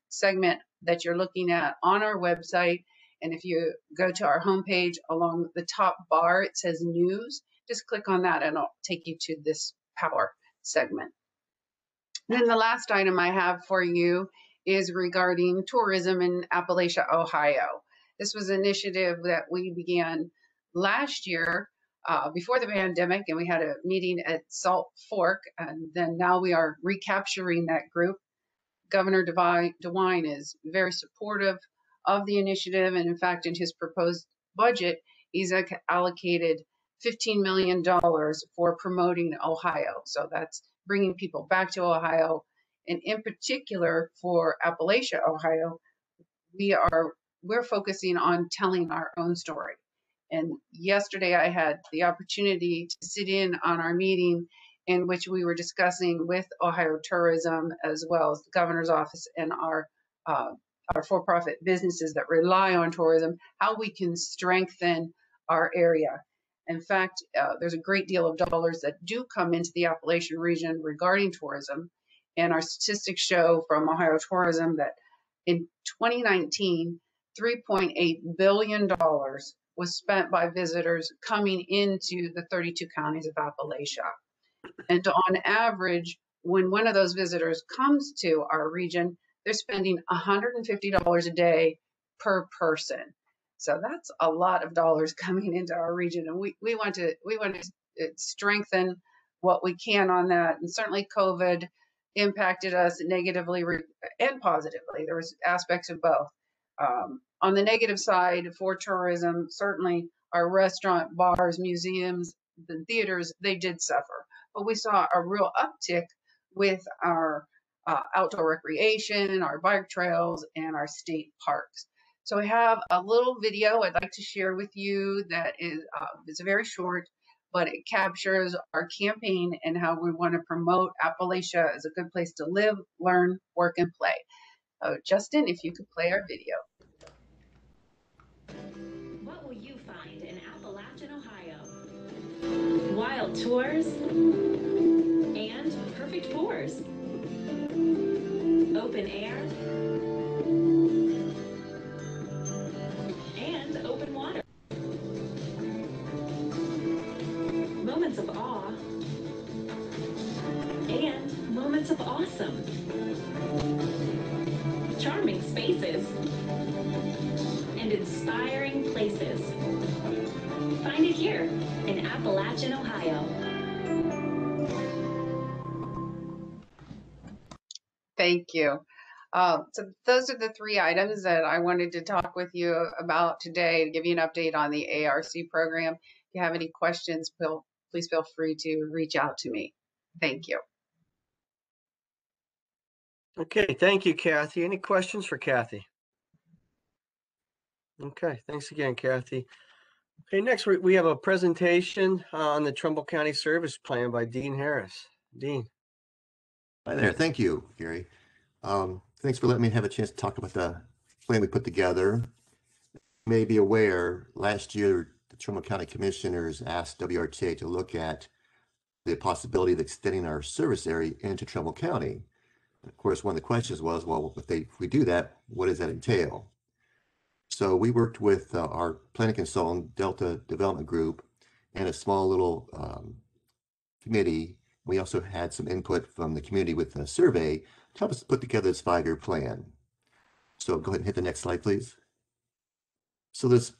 segment that you're looking at on our website. And if you go to our homepage, along the top bar, it says news. Just click on that and it'll take you to this power segment. And then the last item I have for you is regarding tourism in Appalachia, Ohio. This was an initiative that we began last year before the pandemic, and we had a meeting at Salt Fork, and then now we are recapturing that group. Governor DeWine is very supportive of the initiative, and in fact, in his proposed budget, he's allocated $15 million for promoting Ohio. So that's bringing people back to Ohio. And in particular for Appalachia, Ohio, we're focusing on telling our own story. And yesterday I had the opportunity to sit in on our meeting in which we were discussing with Ohio Tourism, as well as the governor's office and our for-profit businesses that rely on tourism, how we can strengthen our area. In fact, there's a great deal of dollars that do come into the Appalachian region regarding tourism. And our statistics show from Ohio Tourism that in 2019, $3.8 billion was spent by visitors coming into the 32 counties of Appalachia. And on average, when one of those visitors comes to our region, they're spending $150 a day per person. So that's a lot of dollars coming into our region, and we want to strengthen what we can on that. And certainly COVID impacted us negatively and positively. There was aspects of both. On the negative side for tourism, certainly our restaurant, bars, museums, the theaters, they did suffer. But we saw a real uptick with our outdoor recreation, our bike trails, and our state parks. So I have a little video I'd like to share with you that is it's very short, but it captures our campaign and how we want to promote Appalachia as a good place to live, learn, work, and play. Justin, if you could play our video. What will you find in Appalachian, Ohio? Wild tours and perfect pours. Open air and open water. Moments of awe and moments of awesome. Charming spaces and inspiring places. Find it here in Appalachian, Ohio. Thank you. So those are the 3 items that I wanted to talk with you about today to give you an update on the ARC program. If you have any questions, please feel free to reach out to me. Thank you. Okay, thank you, Kathy. Any questions for Kathy? Okay, thanks again, Kathy. Okay, next we have a presentation on the Trumbull County Service Plan by Dean Harris. Dean. Hi there. Thank you, Gary. Thanks for letting me have a chance to talk about the plan we put together. You may be aware, last year, the Trumbull County Commissioners asked WRTA to look at the possibility of extending our service area into Trumbull County. And of course, one of the questions was, well, if we do that, what does that entail? So we worked with our planning consultant, Delta Development Group, and a small little committee. We also had some input from the community with a survey to help us put together this 5-year plan. So go ahead and hit the next slide, please. So this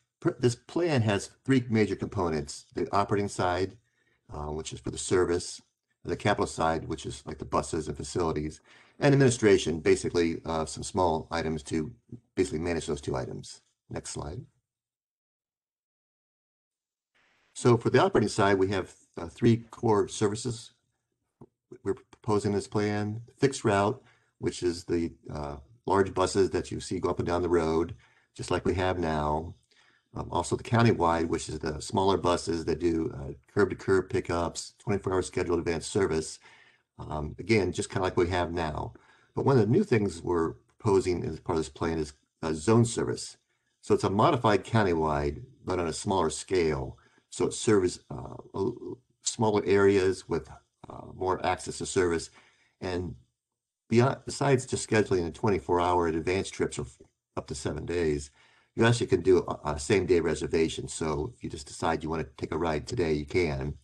plan has 3 major components: the operating side, which is for the service, the capital side, which is like the buses and facilities, and administration, basically some small items to basically manage those 2 items. Next slide. So for the operating side, we have 3 core services we're proposing this plan: fixed route, which is the large buses that you see go up and down the road, just like we have now. Also the countywide, which is the smaller buses that do curb-to-curb pickups, 24-hour scheduled advanced service. Again, just kind of like we have now. But one of the new things we're proposing as part of this plan is zone service. So it's a modified countywide, but on a smaller scale. So it serves smaller areas with more access to service. And besides just scheduling a 24-hour advanced trips of up to 7 days, you actually can do a same-day reservation. So if you just decide you want to take a ride today, you can.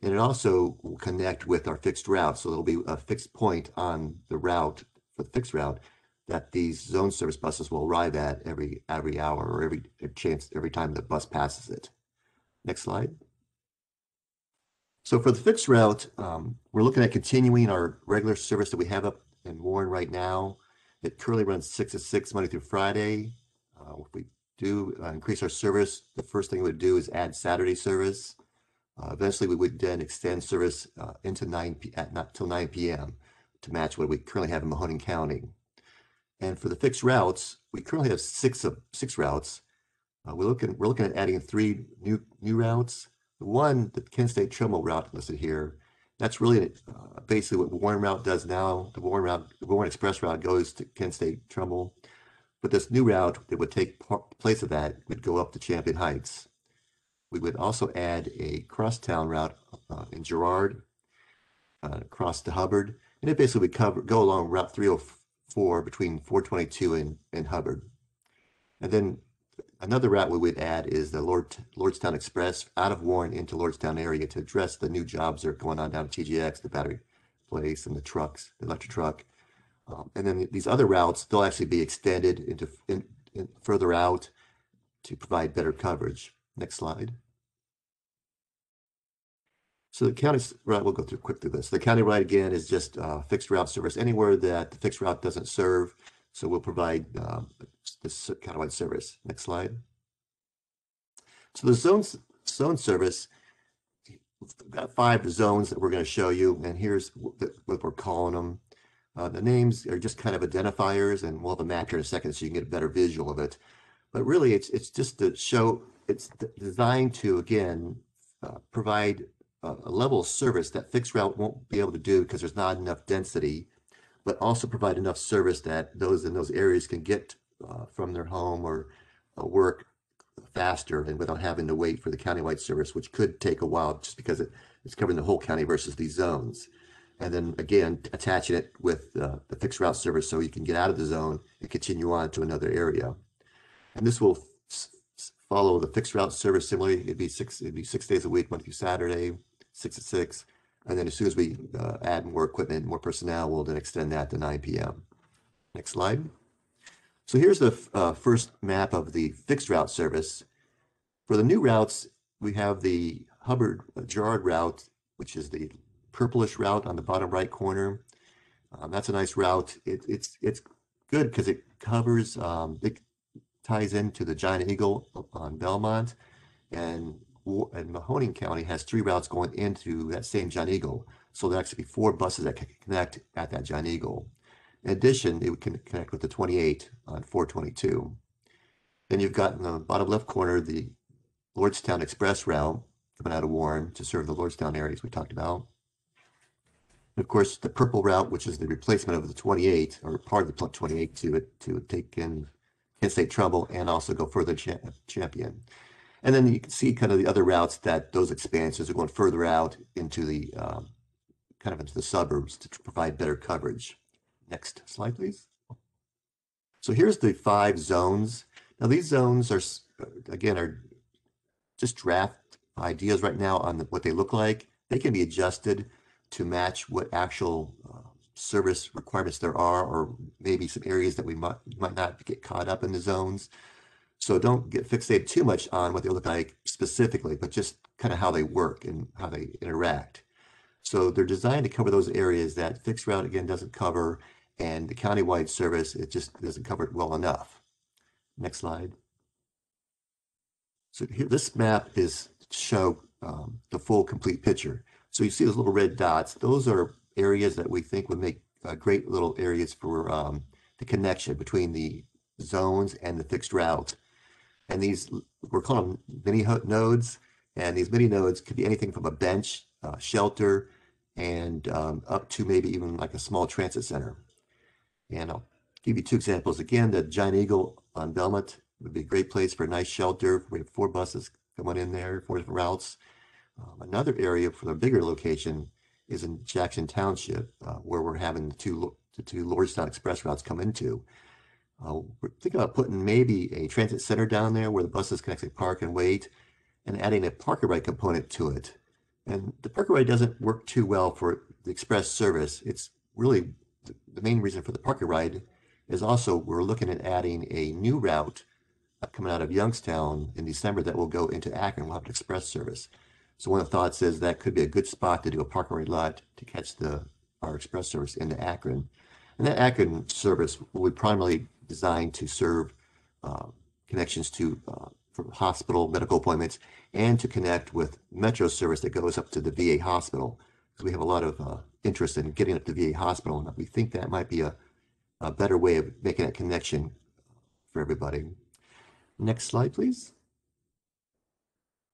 And it also will connect with our fixed route. So there'll be a fixed point on the route, for the fixed route, that these zone service buses will arrive at every hour or every time the bus passes it. Next slide. So for the fixed route, we're looking at continuing our regular service that we have up in Warren right now. It currently runs 6 to 6 Monday through Friday. If we do increase our service, the first thing we would do is add Saturday service. Eventually, we would then extend service into 9 p.m. to match what we currently have in Mahoning County. And for the fixed routes, we currently have six routes. We're looking at adding 3 new routes. The one, the Kent State Trumbull route listed here, that's really basically what the Warren route does now. The Warren Express route goes to Kent State Trumbull. But this new route that would take place of that would go up to Champion Heights. We would also add a crosstown route in Girard, across to Hubbard, and it basically would go along Route 304 between 422 and Hubbard. And then another route we would add is the Lordstown Express out of Warren into Lordstown area to address the new jobs that are going on down at TGX, the battery place, and the trucks, the electric truck. And then these other routes, they'll actually be extended into further out to provide better coverage. Next slide. So the county route, we'll go quick through this. The county route, again, is just fixed route service anywhere that the fixed route doesn't serve. So we'll provide this countywide service. Next slide. So the zone service, we've got 5 zones that we're going to show you, and here's what we're calling them. The names are just kind of identifiers, and we'll have a map here in a second so you can get a better visual of it. But really, it's just to show, it's designed to, again, provide a level of service that fixed route won't be able to do because there's not enough density, but also provide enough service that those in those areas can get from their home or work faster and without having to wait for the countywide service, which could take a while just because it's covering the whole county versus these zones. And then again, attaching it with the fixed route service so you can get out of the zone and continue on to another area. And this will follow the fixed route service similarly. It'd be 6 days a week, Monday through Saturday, 6 to 6. And then as soon as we add more equipment, more personnel, we'll then extend that to 9 p.m. Next slide. So here's the first map of the fixed route service. For the new routes, we have the Hubbard Girard route, which is the purplish route on the bottom right corner. That's a nice route. It's good because it covers, it ties into the Giant Eagle on Belmont, and Mahoning County has 3 routes going into that same Giant Eagle. So there'll actually be 4 buses that can connect at that Giant Eagle. In addition, it can connect with the 28 on 422. Then you've got in the bottom left corner the Lordstown Express route coming out of Warren to serve the Lordstown areas we talked about. And of course, the purple route, which is the replacement of the 28 or part of the 28 to take in Kent State Trumbull and also go further Champion. And then you can see kind of the other routes that those expansions are going further out into the kind of into the suburbs to provide better coverage. Next slide, please. So here's the 5 zones. Now these zones are, again, are just draft ideas right now on what they look like. They can be adjusted to match what actual service requirements there are, or maybe some areas that we might not get caught up in the zones. So don't get fixated too much on what they look like specifically, but just kind of how they work and how they interact. So they're designed to cover those areas that fixed route, again, doesn't cover, and the countywide service, it just doesn't cover it well enough. Next slide. So here, this map is to show the full complete picture. So you see those little red dots. Those are areas that we think would make great little areas for the connection between the zones and the fixed route. And these, we're calling them mini nodes. And these mini nodes could be anything from a bench, shelter, and up to maybe even like a small transit center. And I'll give you 2 examples. Again, the Giant Eagle on Belmont would be a great place for a nice shelter. We have 4 buses going in there, 4 different routes. Another area for the bigger location is in Jackson Township, where we're having the two Lordstown Express routes come into. We're thinking about putting maybe a transit center down there where the buses can actually park and wait, and adding a park ride component to it. And the park ride doesn't work too well for the express service. It's really the main reason for the park ride is also we're looking at adding a new route coming out of Youngstown in December that will go into Akron. We'll have an express service. So one of the thoughts is that could be a good spot to do a park and ride lot to catch our express service into Akron. And that Akron service will be primarily designed to serve connections to for hospital medical appointments and to connect with Metro service that goes up to the VA hospital, because we have a lot of interest in getting up to VA hospital, and we think that might be a better way of making that connection for everybody. Next slide, please.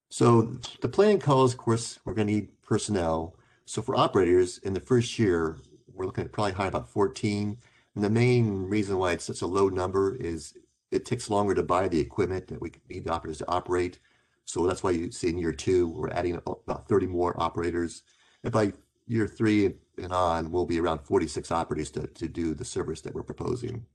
So the plan calls, of course, we're going to need personnel. So for operators in the first year, we're looking at probably hire about 14. And the main reason why it's such a low number is it takes longer to buy the equipment that we need the operators to operate. So that's why you see in year 2, we're adding about 30 more operators. And by year 3 and on, we'll be around 46 operators to do the service that we're proposing.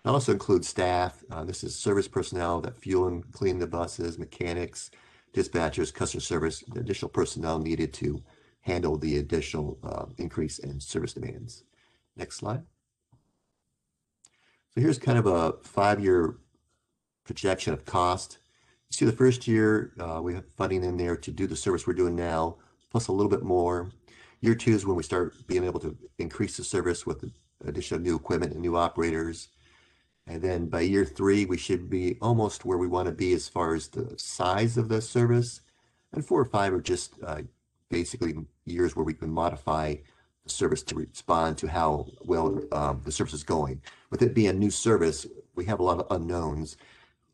It also includes staff. This is service personnel that fuel and clean the buses, mechanics, dispatchers, customer service, the additional personnel needed to handle the additional increase in service demands. Next slide. So here's kind of a 5-year projection of cost. You see the first year, we have funding in there to do the service we're doing now, plus a little bit more. Year 2 is when we start being able to increase the service with additional new equipment and new operators. And then by year 3, we should be almost where we want to be as far as the size of the service. And 4 or 5 are just basically years where we can modify the service to respond to how well the service is going. With it being a new service, we have a lot of unknowns,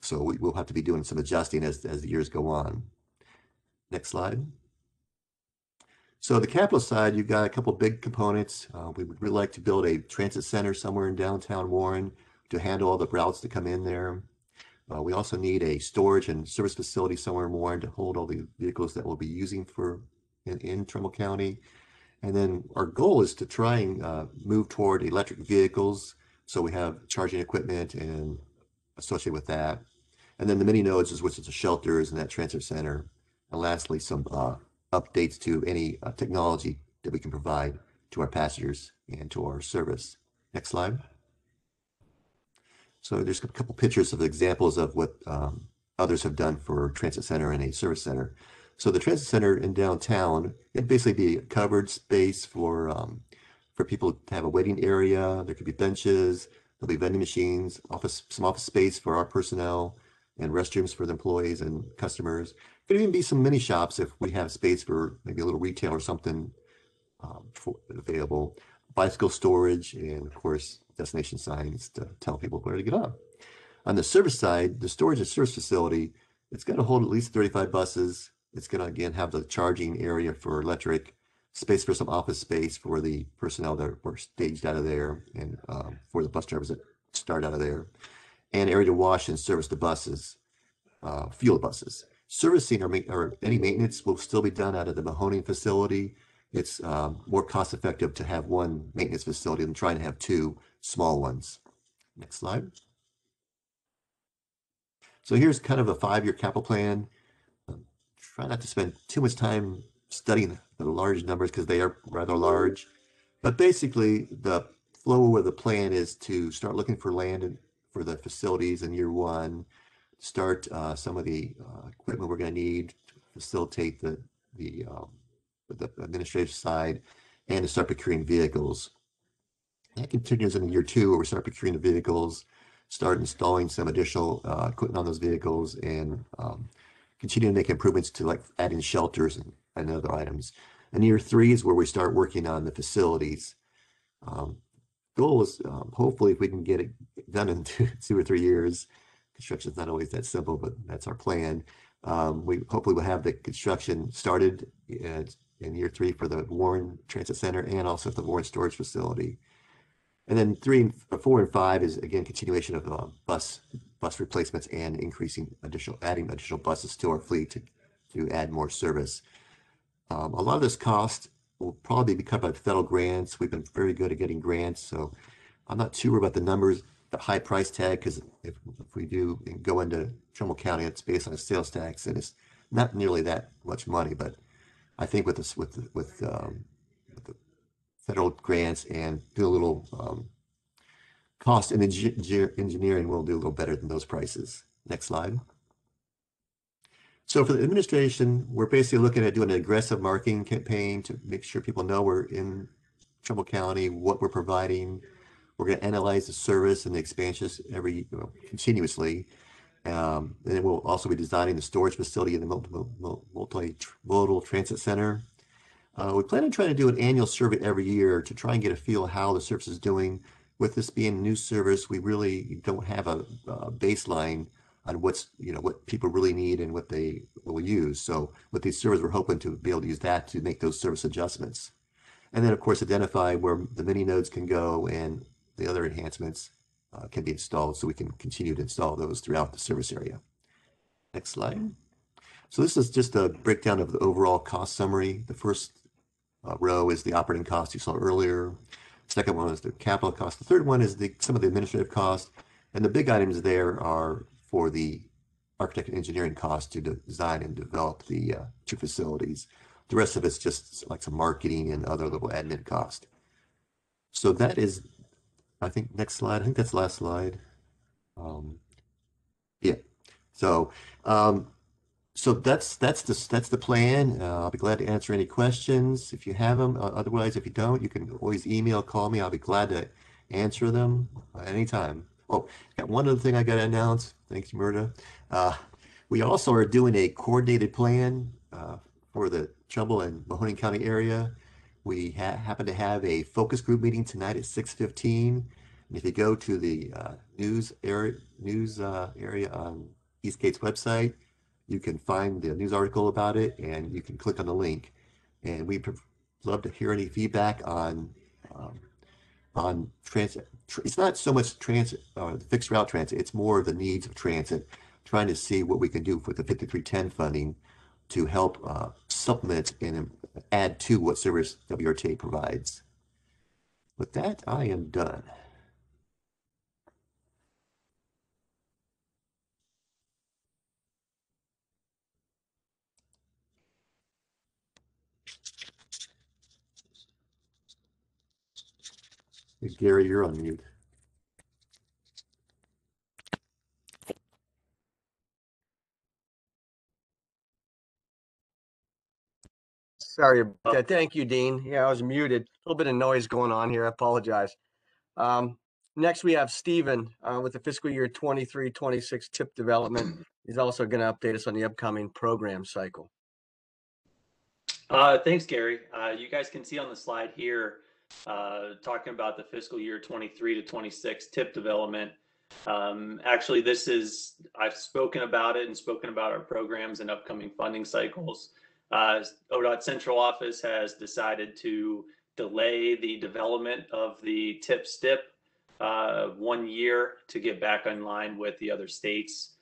so we'll have to be doing some adjusting as the years go on. Next slide. So the capital side, you've got a couple big components. We would really like to build a transit center somewhere in downtown Warren to handle all the routes that come in there. We also need a storage and service facility somewhere in Warren to hold all the vehicles that we'll be using in Trumbull County. And then our goal is to try and move toward electric vehicles. So we have charging equipment and associated with that. And then the mini nodes, which is the shelters and that transit center. And lastly, some updates to any technology that we can provide to our passengers and to our service. Next slide. So there's a couple pictures of examples of what others have done for transit center and a service center. So the transit center in downtown, it'd basically be a covered space for people to have a waiting area. There could be benches, there'll be vending machines, some office space for our personnel, and restrooms for the employees and customers. Could even be some mini shops if we have space for maybe a little retail or something available. Bicycle storage, and of course, destination signs to tell people where to get on. On the service side, the storage and service facility, it's going to hold at least 35 buses. It's going to, again, have the charging area for electric, space for some office space for the personnel that were staged out of there, and for the bus drivers that start out of there, and area to wash and service the buses, fuel buses. Servicing or any maintenance will still be done out of the Mahoning facility. It's more cost effective to have one maintenance facility than trying to have two small ones. Next slide. So here's kind of a 5-year capital plan. Try not to spend too much time studying the large numbers because they are rather large. But basically, the flow of the plan is to start looking for land for the facilities in year 1, start some of the equipment we're going to need to facilitate the administrative side, and to start procuring vehicles. That continues in year 2, where we start procuring the vehicles, start installing some additional equipment on those vehicles, and continue to make improvements to like adding shelters and other items. And year 3 is where we start working on the facilities. Goal is hopefully if we can get it done in 2 or 3 years. Construction is not always that simple, but that's our plan. We hopefully will have the construction started in year 3 for the Warren Transit Center and also the Warren Storage Facility. And then 4 and 5 is again continuation of bus replacements and adding additional buses to our fleet to add more service. A lot of this cost will probably be covered by federal grants. We've been very good at getting grants, so I'm not too worried about the numbers, the high price tag, because if we do go into Trumbull County, it's based on a sales tax, and it's not nearly that much money. But I think with the federal grants and do a little cost and engineering, we'll do a little better than those prices. Next slide. So for the administration, we're basically looking at doing an aggressive marketing campaign to make sure people know we're in Trumbull County, what we're providing. We're going to analyze the service and the expansions continuously. And then we'll also be designing the storage facility in the multimodal transit center. We plan on trying to do an annual survey every year to try and get a feel of how the service is doing. With this being a new service, we really don't have a baseline on what people really need and what they will use. So with these servers, we're hoping to be able to use that to make those service adjustments. And then of course, identify where the mini nodes can go and the other enhancements can be installed, so we can continue to install those throughout the service area. Next slide. So this is just a breakdown of the overall cost summary. The first row is the operating cost you saw earlier. Second one is the capital cost. The third one is some of the administrative costs. And the big items there are for the architect and engineering costs to design and develop the 2 facilities. The rest of it's just like some marketing and other little admin cost. So that is, I think, next slide. I think that's the last slide. Yeah. So that's the plan. I'll be glad to answer any questions if you have them. Otherwise, if you don't, you can always email, call me. I'll be glad to answer them anytime. Oh, got one other thing I got to announce. Thanks, Murda. We also are doing a coordinated plan for the Trumbull and Mahoning County area. We happen to have a focus group meeting tonight at 6:15. And if you go to the news area on Eastgate's website, you can find the news article about it, and you can click on the link. And we'd love to hear any feedback on transit. It's not so much transit, fixed route transit. It's more of the needs of transit, trying to see what we can do with the 5310 funding to help supplement and add to what service WRTA provides. With that, I am done. Hey, Gary, you're on mute. Sorry about that. Thank you, Dean. Yeah, I was muted. A little bit of noise going on here. I apologize. Next, we have Stephen with the fiscal year 23-26 TIP development. He's also going to update us on the upcoming program cycle. Thanks, Gary. You guys can see on the slide here, talking about the fiscal year 23-26 TIP development. Actually, I've spoken about it and spoken about our programs and upcoming funding cycles. ODOT Central Office has decided to delay the development of the TIP STIP 1 year to get back in line with the other states.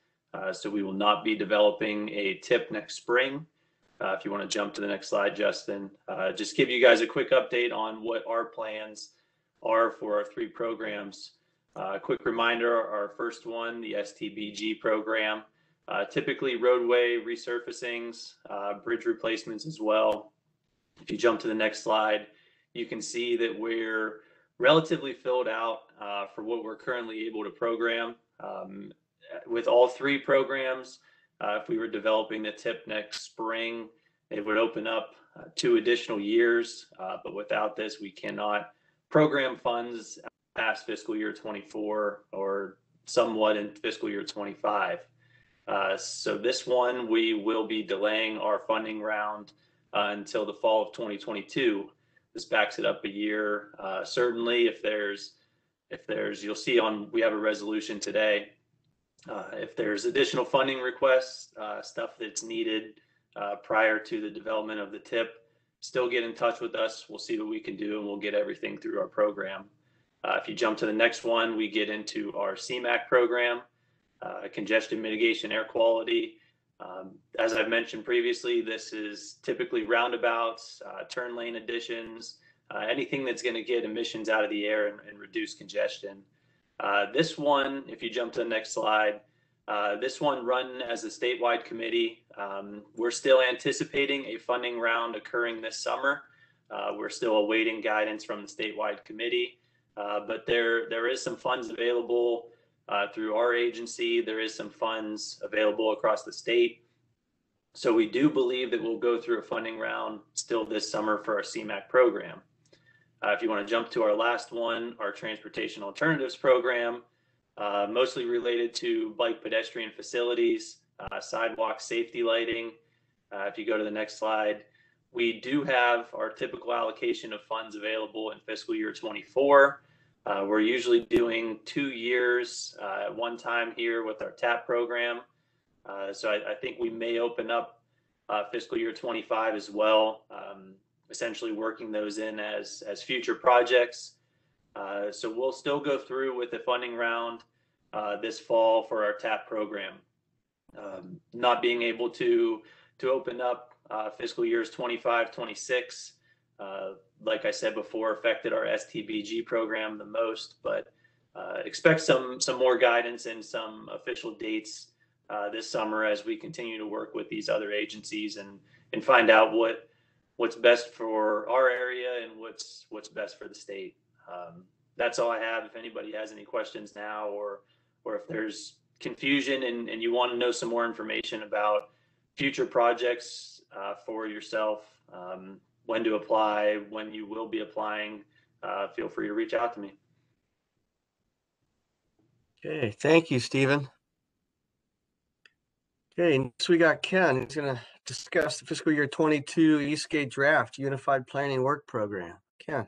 So we will not be developing a TIP next spring. If you want to jump to the next slide, Justin, just give you guys a quick update on what our plans are for our 3 programs. Quick reminder, our first one, the STBG program, typically roadway resurfacings, bridge replacements as well. If you jump to the next slide, you can see that we're relatively filled out for what we're currently able to program. With all 3 programs, if we were developing the TIP next spring, it would open up 2 additional years. But without this, we cannot program funds past fiscal year 24 or somewhat in fiscal year 25. So this one, we will be delaying our funding round until the fall of 2022. This backs it up a year. Certainly, if there's, you'll see we have a resolution today. If there's additional funding requests, stuff that's needed prior to the development of the TIP, still get in touch with us. We'll see what we can do, and we'll get everything through our program. If you jump to the next one, we get into our CMAQ program, congestion mitigation air quality. As I've mentioned previously, this is typically roundabouts, turn lane additions, anything that's going to get emissions out of the air and reduce congestion. This one, if you jump to the next slide, this one run as a statewide committee. We're still anticipating a funding round occurring this summer. We're still awaiting guidance from the statewide committee, but there is some funds available through our agency. There is some funds available across the state. So we do believe that we'll go through a funding round still this summer for our CMAQ program. If you want to jump to our last one, our transportation alternatives program, mostly related to bike pedestrian facilities, sidewalk safety lighting. If you go to the next slide, we do have our typical allocation of funds available in fiscal year 24. We're usually doing 2 years at one time here with our TAP program. So I think we may open up fiscal year 25 as well, essentially working those in as future projects. So we'll still go through with the funding round this fall for our TAP program. Not being able to open up fiscal years 25, 26, like I said before, affected our STBG program the most, but expect some more guidance and some official dates this summer as we continue to work with these other agencies and find out what's best for our area and what's best for the state. That's all I have. If anybody has any questions now, or if there's confusion and you want to know some more information about future projects for yourself, when to apply, when you will be applying, feel free to reach out to me. Okay, thank you, Stephen. Okay, next we got Ken. He's going to discuss the fiscal year 22 Eastgate Draft Unified Planning Work Program. Ken.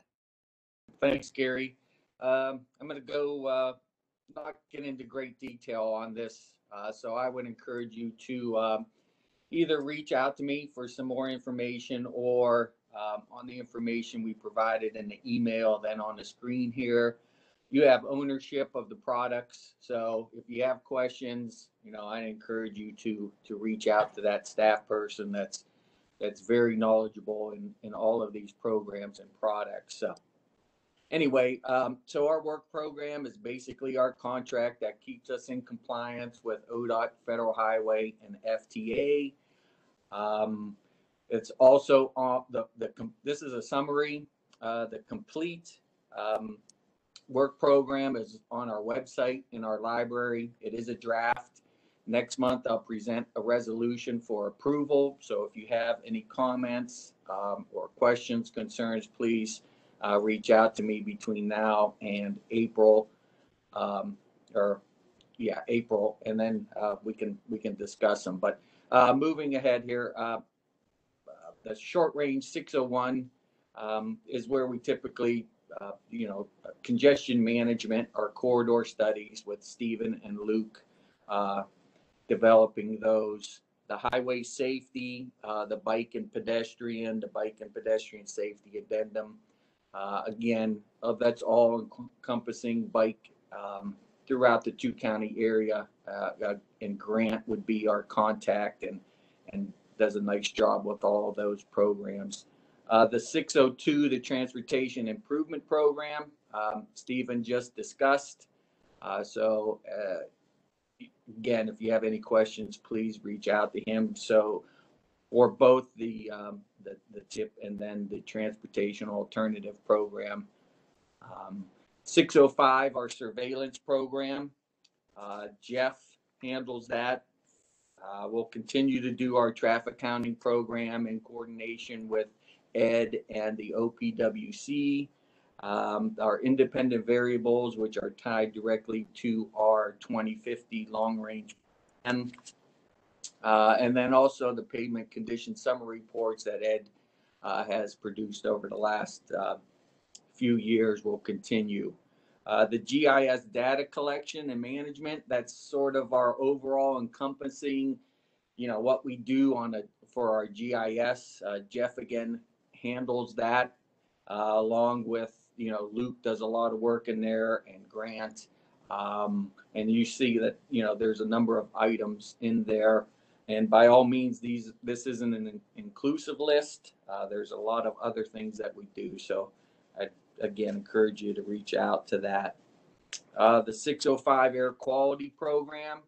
Thanks, Gary. I'm going to go not get into great detail on this, so I would encourage you to either reach out to me for some more information or on the information we provided in the email, then on the screen here. You have ownership of the products, so if you have questions, I encourage you to reach out to that staff person that's very knowledgeable in all of these programs and products. So anyway, so our work program is basically our contract that keeps us in compliance with ODOT, Federal Highway, and FTA. It's also on this is a summary. The complete work program is on our website in our library. It is a draft. Next month, I'll present a resolution for approval. So if you have any comments or questions, concerns, please reach out to me between now and April, April, and then we can discuss them. But moving ahead here, the short range 601 is where we typically, congestion management or corridor studies with Stephen and Luke developing those. The highway safety, the bike and pedestrian safety addendum. Again, that's all encompassing bike throughout the 2-county area, and Grant would be our contact and does a nice job with all of those programs. The 602, the Transportation Improvement Program, Stephen just discussed. So again, if you have any questions, please reach out to him. So, or both the TIP and then the Transportation Alternative Program. 605, our surveillance program. Jeff handles that. We'll continue to do our traffic counting program in coordination with Ed and the OPWC. Our independent variables, which are tied directly to our 2050 long range plan. And then also the pavement condition summary reports that Ed has produced over the last few years will continue. The GIS data collection and management, that's sort of our overall encompassing, what we do for our GIS. Jeff again handles that along with, Luke does a lot of work in there, and Grant. And you see that, there's a number of items in there. And by all means, this isn't an inclusive list. There's a lot of other things that we do. So I, again, encourage you to reach out to that. The 605 air quality program,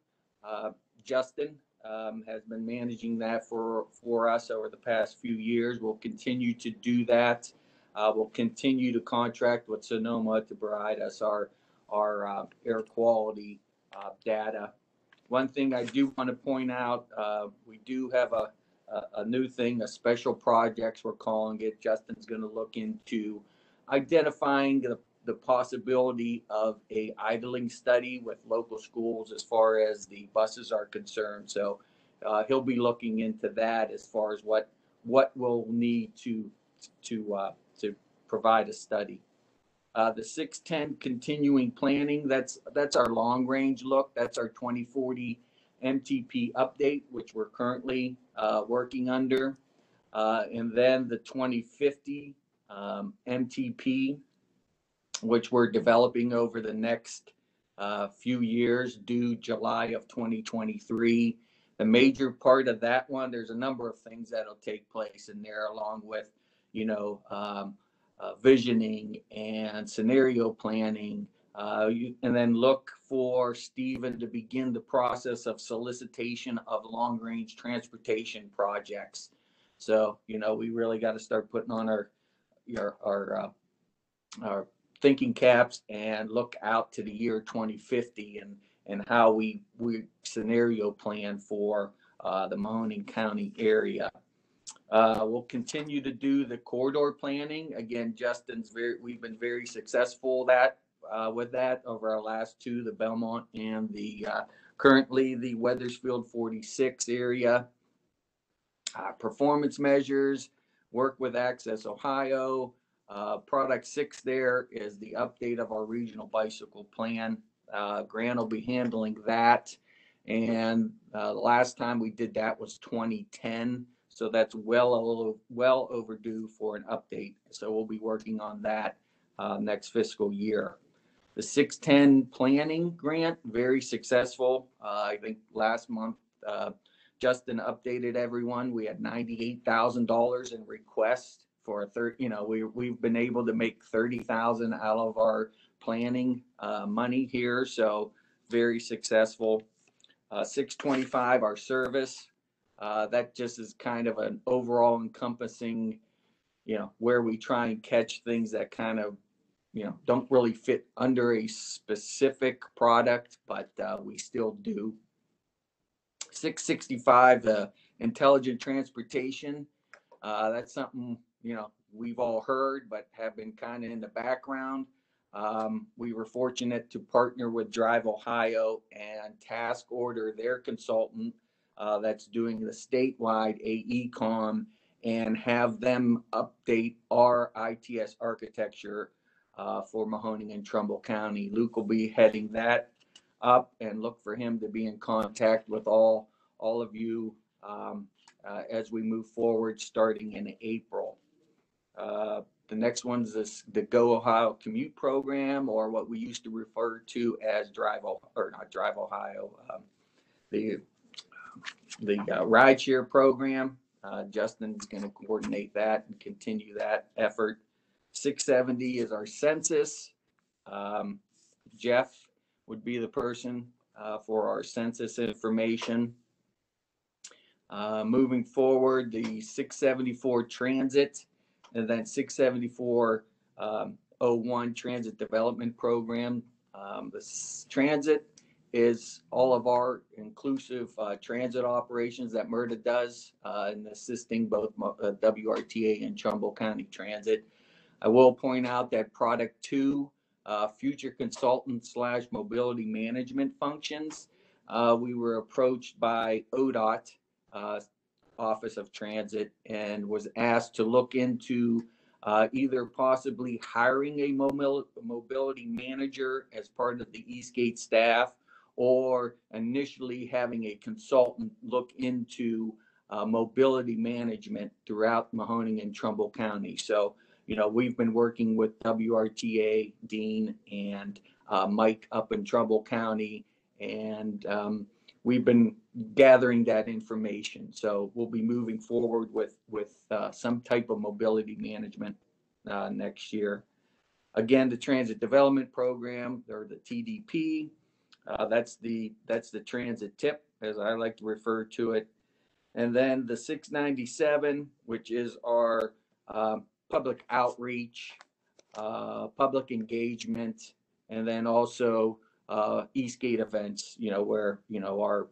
Justin has been managing that for us over the past few years. We'll continue to do that. We'll continue to contract with Sonoma to provide us our air quality data. One thing I do want to point out, we do have a new thing, a special projects we're calling it. Justin's going to look into identifying the possibility of a idling study with local schools as far as the buses are concerned. So he'll be looking into that as far as what we'll need to provide a study. The 610 continuing planning, that's our long range look. That's our 2040 MTP update, which we're currently working under. And then the 2050 MTP, which we're developing over the next few years, due July of 2023. The major part of that one, there's a number of things that'll take place in there, along with, visioning and scenario planning, and then look for Stephen to begin the process of solicitation of long-range transportation projects. So, we really got to start putting on our thinking caps and look out to the year 2050 and how we scenario plan for the Mahoning County area. We'll continue to do the corridor planning. Again, we've been very successful with that over our last two, the Belmont and currently the Wethersfield 46 area. performance measures, work with Access Ohio. Product 6 there is the update of our regional bicycle plan. Grant will be handling that. And the last time we did that was 2010. So that's well overdue for an update. So we'll be working on that next fiscal year. The 610 planning grant, very successful. I think last month, Justin updated everyone. We had $98,000 in requests for we've been able to make $30,000 out of our planning money here. So very successful. 625, our service. That just is kind of an overall encompassing, where we try and catch things that kind of, don't really fit under a specific product, but we still do. 665, the intelligent transportation. That's something, we've all heard, but have been kind of in the background. We were fortunate to partner with Drive Ohio and task order their consultant that's doing the statewide AECOM and have them update our ITS architecture for Mahoning and Trumbull County. Luke will be heading that up, and look for him to be in contact with all of you as we move forward starting in April. The next one's the Go Ohio Commute Program, or what we used to refer to as the rideshare program. Justin's going to coordinate that and continue that effort. 670 is our census. Jeff would be the person for our census information. Moving forward, the 674 transit, and then 674-01 transit development program. The transit is all of our inclusive transit operations that MRTA does in assisting both WRTA and Trumbull County Transit. I will point out that product 2, future consultant / mobility management functions. We were approached by ODOT, Office of Transit, and was asked to look into either possibly hiring a mobility manager as part of the Eastgate staff, or initially having a consultant look into mobility management throughout Mahoning and Trumbull County. So, we've been working with WRTA, Dean, and Mike up in Trumbull County, and we've been gathering that information. So we'll be moving forward with some type of mobility management next year. Again, the Transit Development Program, or the TDP, that's the transit tip, as I like to refer to it. And then the 697, which is our public outreach, public engagement, and then also Eastgate events, where our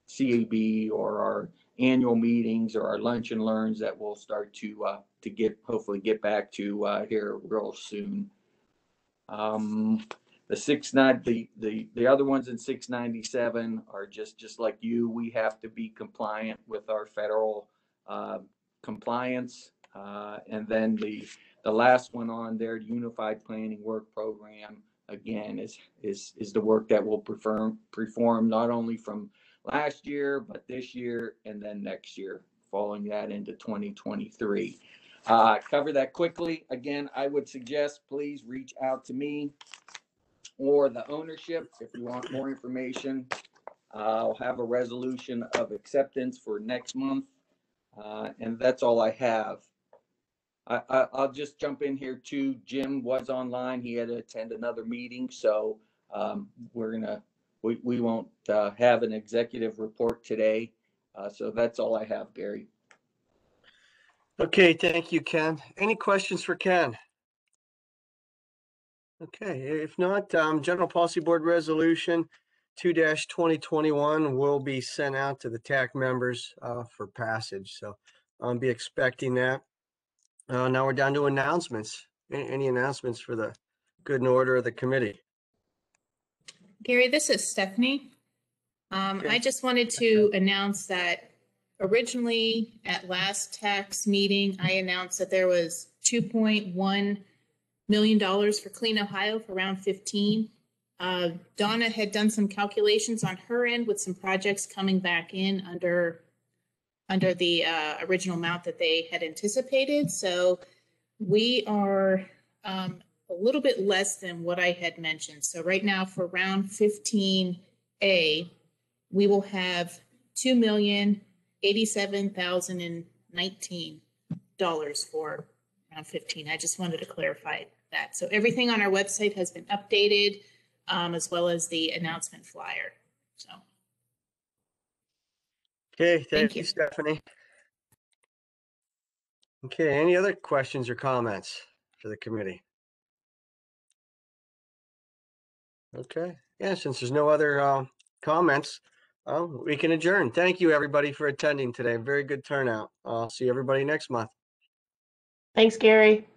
CAB or our annual meetings or our lunch and learns that we'll start to hopefully get back to here real soon. The other ones in 697 are just like you. We have to be compliant with our federal compliance, and then the last one on there, Unified Planning Work Program, again is the work that we'll perform not only from last year but this year and then next year, following that into 2023. Cover that quickly. Again, I would suggest please reach out to me or the ownership if you want more information. I'll have a resolution of acceptance for next month, and that's all I have. I'll just jump in here too. Jim was online. He had to attend another meeting, so we won't have an executive report today. So that's all I have, Gary. Okay, thank you, Ken. Any questions for Ken? Okay, if not, General Policy Board Resolution 2-2021 will be sent out to the TAC members for passage. So I'll be expecting that. Now we're down to announcements. Any announcements for the good and order of the committee? Gary, this is Stephanie. I just wanted to announce that originally at last tax meeting, I announced that there was $2.1 million for Clean Ohio for round 15. Donna had done some calculations on her end with some projects coming back in under the original amount that they had anticipated. So we are a little bit less than what I had mentioned. So right now for round 15A, we will have $2,087,019 for round 15. I just wanted to clarify that. So everything on our website has been updated, as well as the announcement flyer. So. Okay, Thank you, you. Stephanie. Okay, any other questions or comments for the committee? Okay, yeah, since there's no other comments, we can adjourn. Thank you, everybody, for attending today. Very good turnout. I'll see everybody next month. Thanks, Gary.